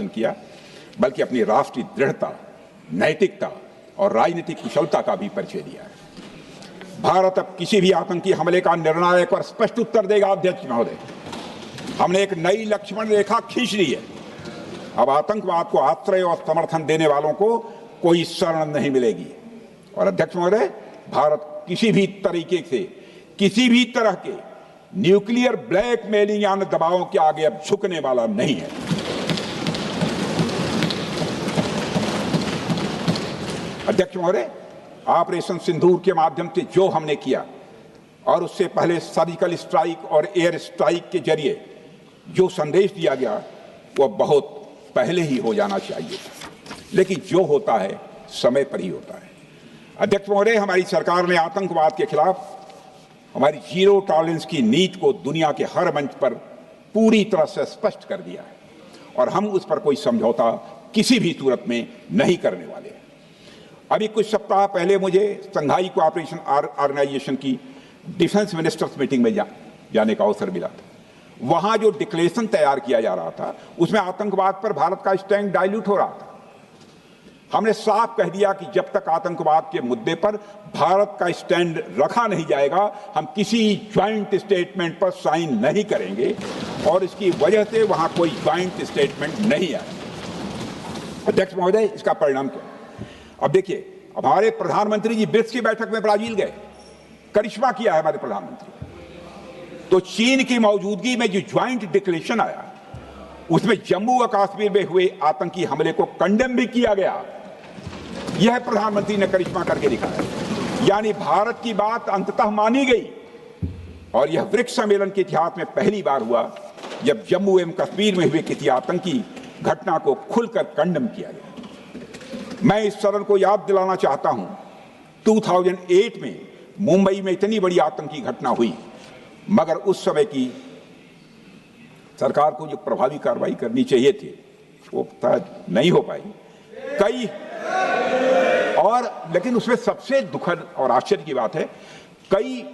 किया, बल्कि अपनी राष्ट्रीय दृढ़ता, नैतिकता और राजनीतिक कुशलता का भी परिचय दिया है। भारत अब किसी भी आतंकी हमले का निर्णायक और स्पष्ट उत्तर देगा। अध्यक्ष महोदय, हमने एक नई लक्ष्मण रेखा खींच ली है। अब आतंकवाद को आश्रय और समर्थन देने वालों को कोई शरण नहीं मिलेगी। और अध्यक्ष महोदय, भारत किसी भी तरह के न्यूक्लियर ब्लैकमेलिंग या दबावों के आगे अब झुकने वाला नहीं है। अध्यक्ष महोदय, ऑपरेशन सिंदूर के माध्यम से जो हमने किया और उससे पहले सर्जिकल स्ट्राइक और एयर स्ट्राइक के जरिए जो संदेश दिया गया, वह बहुत पहले ही हो जाना चाहिए, लेकिन जो होता है समय पर ही होता है। अध्यक्ष महोदय, हमारी सरकार ने आतंकवाद के खिलाफ हमारी जीरो टॉलरेंस की नीति को दुनिया के हर मंच पर पूरी तरह से स्पष्ट कर दिया है और हम उस पर कोई समझौता किसी भी सूरत में नहीं करने वाले हैं। अभी कुछ सप्ताह पहले मुझे शंघाई कोऑपरेशन ऑर्गेनाइजेशन की डिफेंस मिनिस्टर्स मीटिंग में जाने का अवसर मिला था। वहां जो डिक्लेरेशन तैयार किया जा रहा था, उसमें आतंकवाद पर भारत का स्टैंड डाइल्यूट हो रहा था। हमने साफ कह दिया कि जब तक आतंकवाद के मुद्दे पर भारत का स्टैंड रखा नहीं जाएगा, हम किसी ज्वाइंट स्टेटमेंट पर साइन नहीं करेंगे और इसकी वजह से वहां कोई ज्वाइंट स्टेटमेंट नहीं आया। अध्यक्ष महोदय, इसका परिणाम क्या? अब देखिए, हमारे प्रधानमंत्री जी ब्रिक्स की बैठक में ब्राजील गए, करिश्मा किया है हमारे प्रधानमंत्री। तो चीन की मौजूदगी में जो ज्वाइंट डिक्लेरेशन आया, उसमें जम्मू और कश्मीर में हुए आतंकी हमले को कंडेम भी किया गया। यह प्रधानमंत्री ने करिश्मा करके दिखाया, यानी भारत की बात अंततः मानी गई। और यह ब्रिक्स सम्मेलन के इतिहास में पहली बार हुआ जब जम्मू एवं कश्मीर में हुए किसी आतंकी घटना को खुलकर कंडेम किया गया। मैं इस सदन को याद दिलाना चाहता हूं, 2008 में मुंबई में इतनी बड़ी आतंकी घटना हुई, मगर उस समय की सरकार को जो प्रभावी कार्रवाई करनी चाहिए थी वो नहीं हो पाई। लेकिन उसमें सबसे दुखद और आश्चर्य की बात है, कई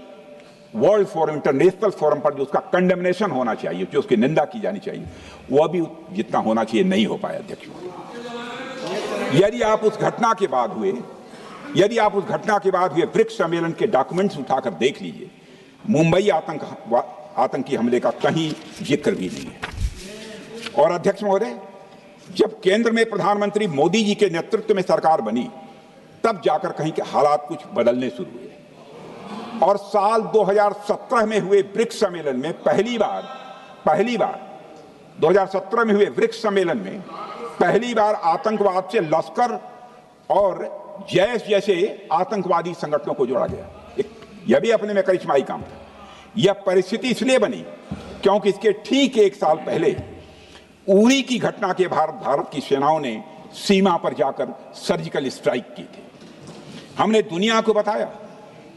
वर्ल्ड फोरम, इंटरनेशनल फोरम पर जो उसका कंडेमनेशन होना चाहिए, जो उसकी निंदा की जानी चाहिए, वह भी जितना होना चाहिए नहीं हो पाया। अध्यक्ष, यदि आप उस घटना के बाद हुए ब्रिक्स सम्मेलन के डॉक्यूमेंट्स उठाकर देख लीजिए, मुंबई आतंकी हमले का कहीं जिक्र भी नहीं है। और अध्यक्ष महोदय, जब केंद्र में प्रधानमंत्री मोदी जी के नेतृत्व में सरकार बनी, तब जाकर कहीं के हालात कुछ बदलने शुरू हुए। और साल 2017 में हुए ब्रिक्स सम्मेलन में पहली बार 2017 में हुए ब्रिक्स सम्मेलन में पहली बार आतंकवाद से लश्कर और जैश जैसे आतंकवादी संगठनों को जोड़ा गया। यह भी अपने में करिश्माई काम था। यह परिस्थिति इसलिए बनी क्योंकि इसके ठीक एक साल पहले उरी की घटना के भारत की सेनाओं ने सीमा पर जाकर सर्जिकल स्ट्राइक की थी। हमने दुनिया को बताया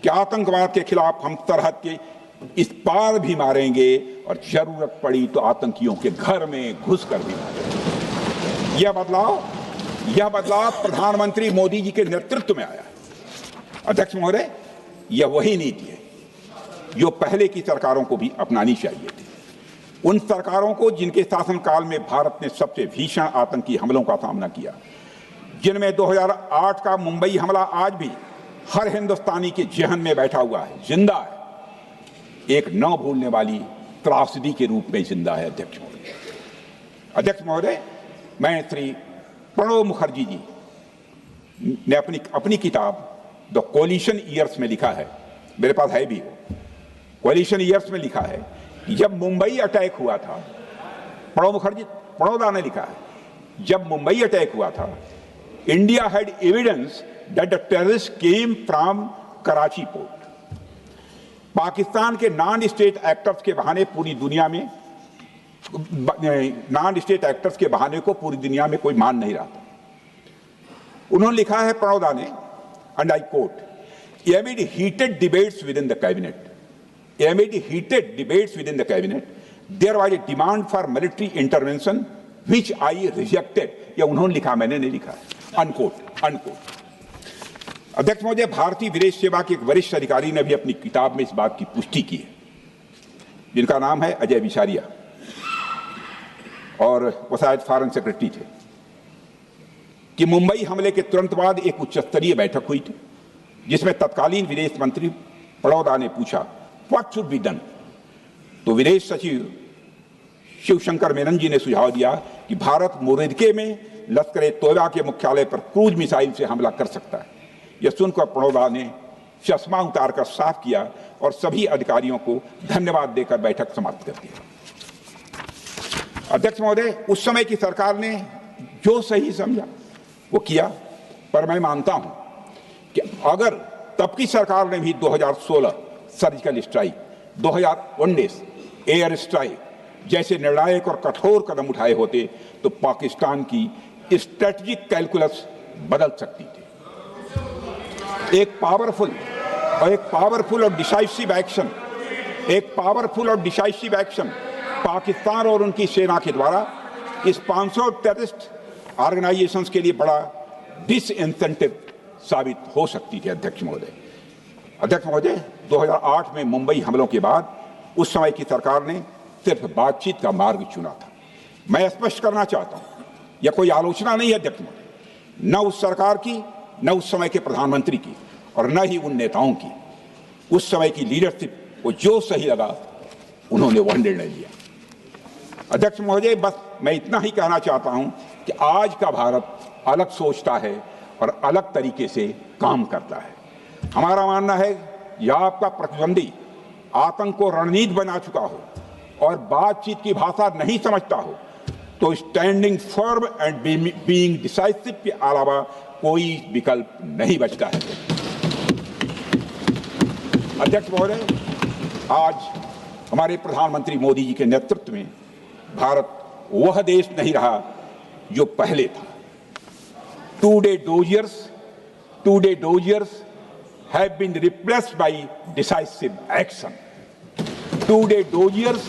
कि आतंकवाद के खिलाफ हम सरहद के इस पार भी मारेंगे और जरूरत पड़ी तो आतंकियों के घर में घुसकर भी मारेंगे। यह बदलाव प्रधानमंत्री मोदी जी के नेतृत्व में आया। अध्यक्ष महोदय, यह वही नीति है जो पहले की सरकारों को भी अपनानी चाहिए थी। उन सरकारों को जिनके शासनकाल में भारत ने सबसे भीषण आतंकी हमलों का सामना किया, जिनमें 2008 का मुंबई हमला आज भी हर हिंदुस्तानी के जहन में बैठा हुआ है, जिंदा है, एक न भूलने वाली त्रासदी के रूप में जिंदा है। अध्यक्ष महोदय, मैं श्री प्रणब मुखर्जी जी ने अपनी किताब द कोलिशन ईयर्स में लिखा है, मेरे पास है भी वो, कोलिशन ईयर्स में लिखा है कि जब मुंबई अटैक हुआ था, प्रणोदा ने लिखा है, जब मुंबई अटैक हुआ था, India had evidence that the terrorist came from Karachi port. Pakistan के नॉन स्टेट एक्टर्स के बहाने पूरी दुनिया में को पूरी दुनिया में कोई मान नहीं रहा था। उन्होंने लिखा है प्रणोदा ने, and I quote, amid heated debates within the cabinet, there was a demand for military intervention which I rejected. यह उन्होंने लिखा, मैंने नहीं लिखा, अनकोट। अध्यक्ष महोदय, भारतीय विदेश सेवा के एक वरिष्ठ अधिकारी ने भी अपनी किताब में इस बात की पुष्टि की है, जिनका नाम है अजय बिसारिया, और वो शायद फॉरेन सेक्रेटरी थे, कि मुंबई हमले के तुरंत बाद एक उच्च स्तरीय बैठक हुई थी जिसमें तत्कालीन विदेश मंत्री प्रणोदा ने पूछा व्हाट शुड बी डन। तो विदेश सचिव शिवशंकर मेनन जी ने सुझाव दिया कि भारत मोरदके में लश्कर ए तोयबा के मुख्यालय पर क्रूज मिसाइल से हमला कर सकता है। यह सुनकर प्रणोदा ने चश्मा उतारकर साफ किया और सभी अधिकारियों को धन्यवाद देकर बैठक समाप्त कर दिया। अध्यक्ष महोदय, उस समय की सरकार ने जो सही समझा वो किया, पर मैं मानता हूं कि अगर तब की सरकार ने भी 2016 सर्जिकल स्ट्राइक, 2019 एयर स्ट्राइक जैसे निर्णायक और कठोर कदम उठाए होते तो पाकिस्तान की स्ट्रेटेजिक कैलकुलस बदल सकती थी। एक पावरफुल और डिसाइसिव एक्शन पाकिस्तान और उनकी सेना के द्वारा इस 500 टेररिस्ट ऑर्गेनाइजेशंस के लिए बड़ा डिसइंसेंटिव साबित हो सकती है। अध्यक्ष महोदय, 2008 में मुंबई हमलों के बाद उस समय की सरकार ने सिर्फ बातचीत का मार्ग चुना था। मैं स्पष्ट करना चाहता हूं, यह कोई आलोचना नहीं है अध्यक्ष महोदय, न उस सरकार की, न उस समय के प्रधानमंत्री की, और न ही उन नेताओं की। उस समय की लीडरशिप को जो सही लगा उन्होंने वह निर्णय लिया। अध्यक्ष महोदय, बस मैं इतना ही कहना चाहता हूं कि आज का भारत अलग सोचता है और अलग तरीके से काम करता है। हमारा मानना है यह आपका प्रतिद्वंदी आतंक को रणनीति बना चुका हो और बातचीत की भाषा नहीं समझता हो तो standing firm and being decisive के अलावा कोई विकल्प नहीं बचता है। अध्यक्ष महोदय, आज हमारे प्रधानमंत्री मोदी जी के नेतृत्व में भारत वह देश नहीं रहा जो पहले था। Today doziers have been replaced by decisive action. Today doziers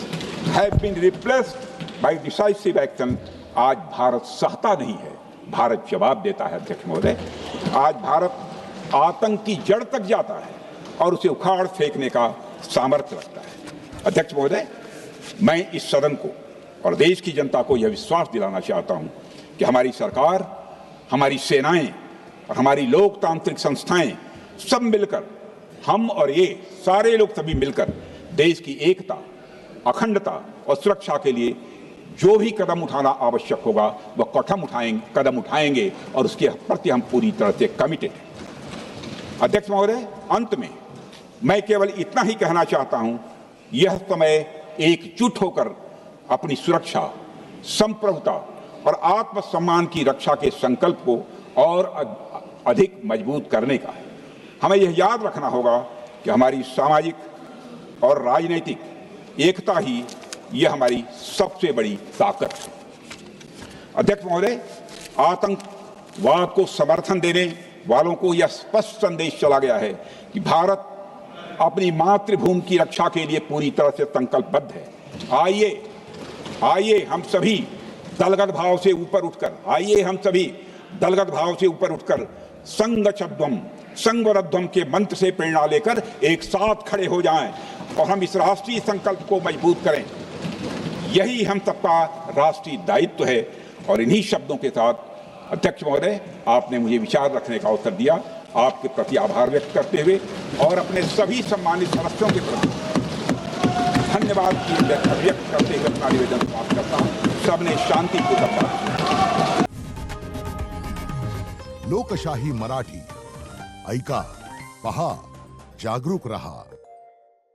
have been replaced by decisive action. आज भारत सहता नहीं है, भारत जवाब देता है। अध्यक्ष महोदय, आज भारत आतंक की जड़ तक जाता है और उसे उखाड़ फेंकने का सामर्थ्य रखता है। अध्यक्ष महोदय, मैं इस सदन को और देश की जनता को यह विश्वास दिलाना चाहता हूं कि हमारी सरकार, हमारी सेनाएं और हमारी लोकतांत्रिक संस्थाएं सब मिलकर, हम और ये सारे लोग सभी मिलकर देश की एकता, अखंडता और सुरक्षा के लिए जो भी कदम उठाना आवश्यक होगा वह कदम उठाएंगे और उसके प्रति हम पूरी तरह से कमिटेड हैं। अध्यक्ष महोदय, अंत में मैं केवल इतना ही कहना चाहता हूं, यह समय एकजुट होकर अपनी सुरक्षा, संप्रभुता और आत्मसम्मान की रक्षा के संकल्प को और अधिक मजबूत करने का है। हमें यह याद रखना होगा कि हमारी सामाजिक और राजनीतिक एकता ही यह हमारी सबसे बड़ी ताकत है। अध्यक्ष महोदय, आतंकवाद को समर्थन देने वालों को यह स्पष्ट संदेश चला गया है कि भारत अपनी मातृभूमि की रक्षा के लिए पूरी तरह से संकल्पबद्ध है। आइए हम सभी दलगत भाव से ऊपर उठकर संगच्छध्वम संगवरध्वम के मंत्र से प्रेरणा लेकर एक साथ खड़े हो जाएं और हम इस राष्ट्रीय संकल्प को मजबूत करें। यही हम सबका राष्ट्रीय दायित्व है। और इन्हीं शब्दों के साथ अध्यक्ष महोदय, आपने मुझे विचार रखने का अवसर दिया, आपके प्रति आभार व्यक्त करते हुए और अपने सभी सम्मानित सदस्यों के प्रति धन्यवाद व्यक्त करते हुए अपना निवेदन समाप्त करता हूं। सबने शांतिपूर्वक बात की। लोकशाही मराठी ऐका, पहा, जागरूक रहा।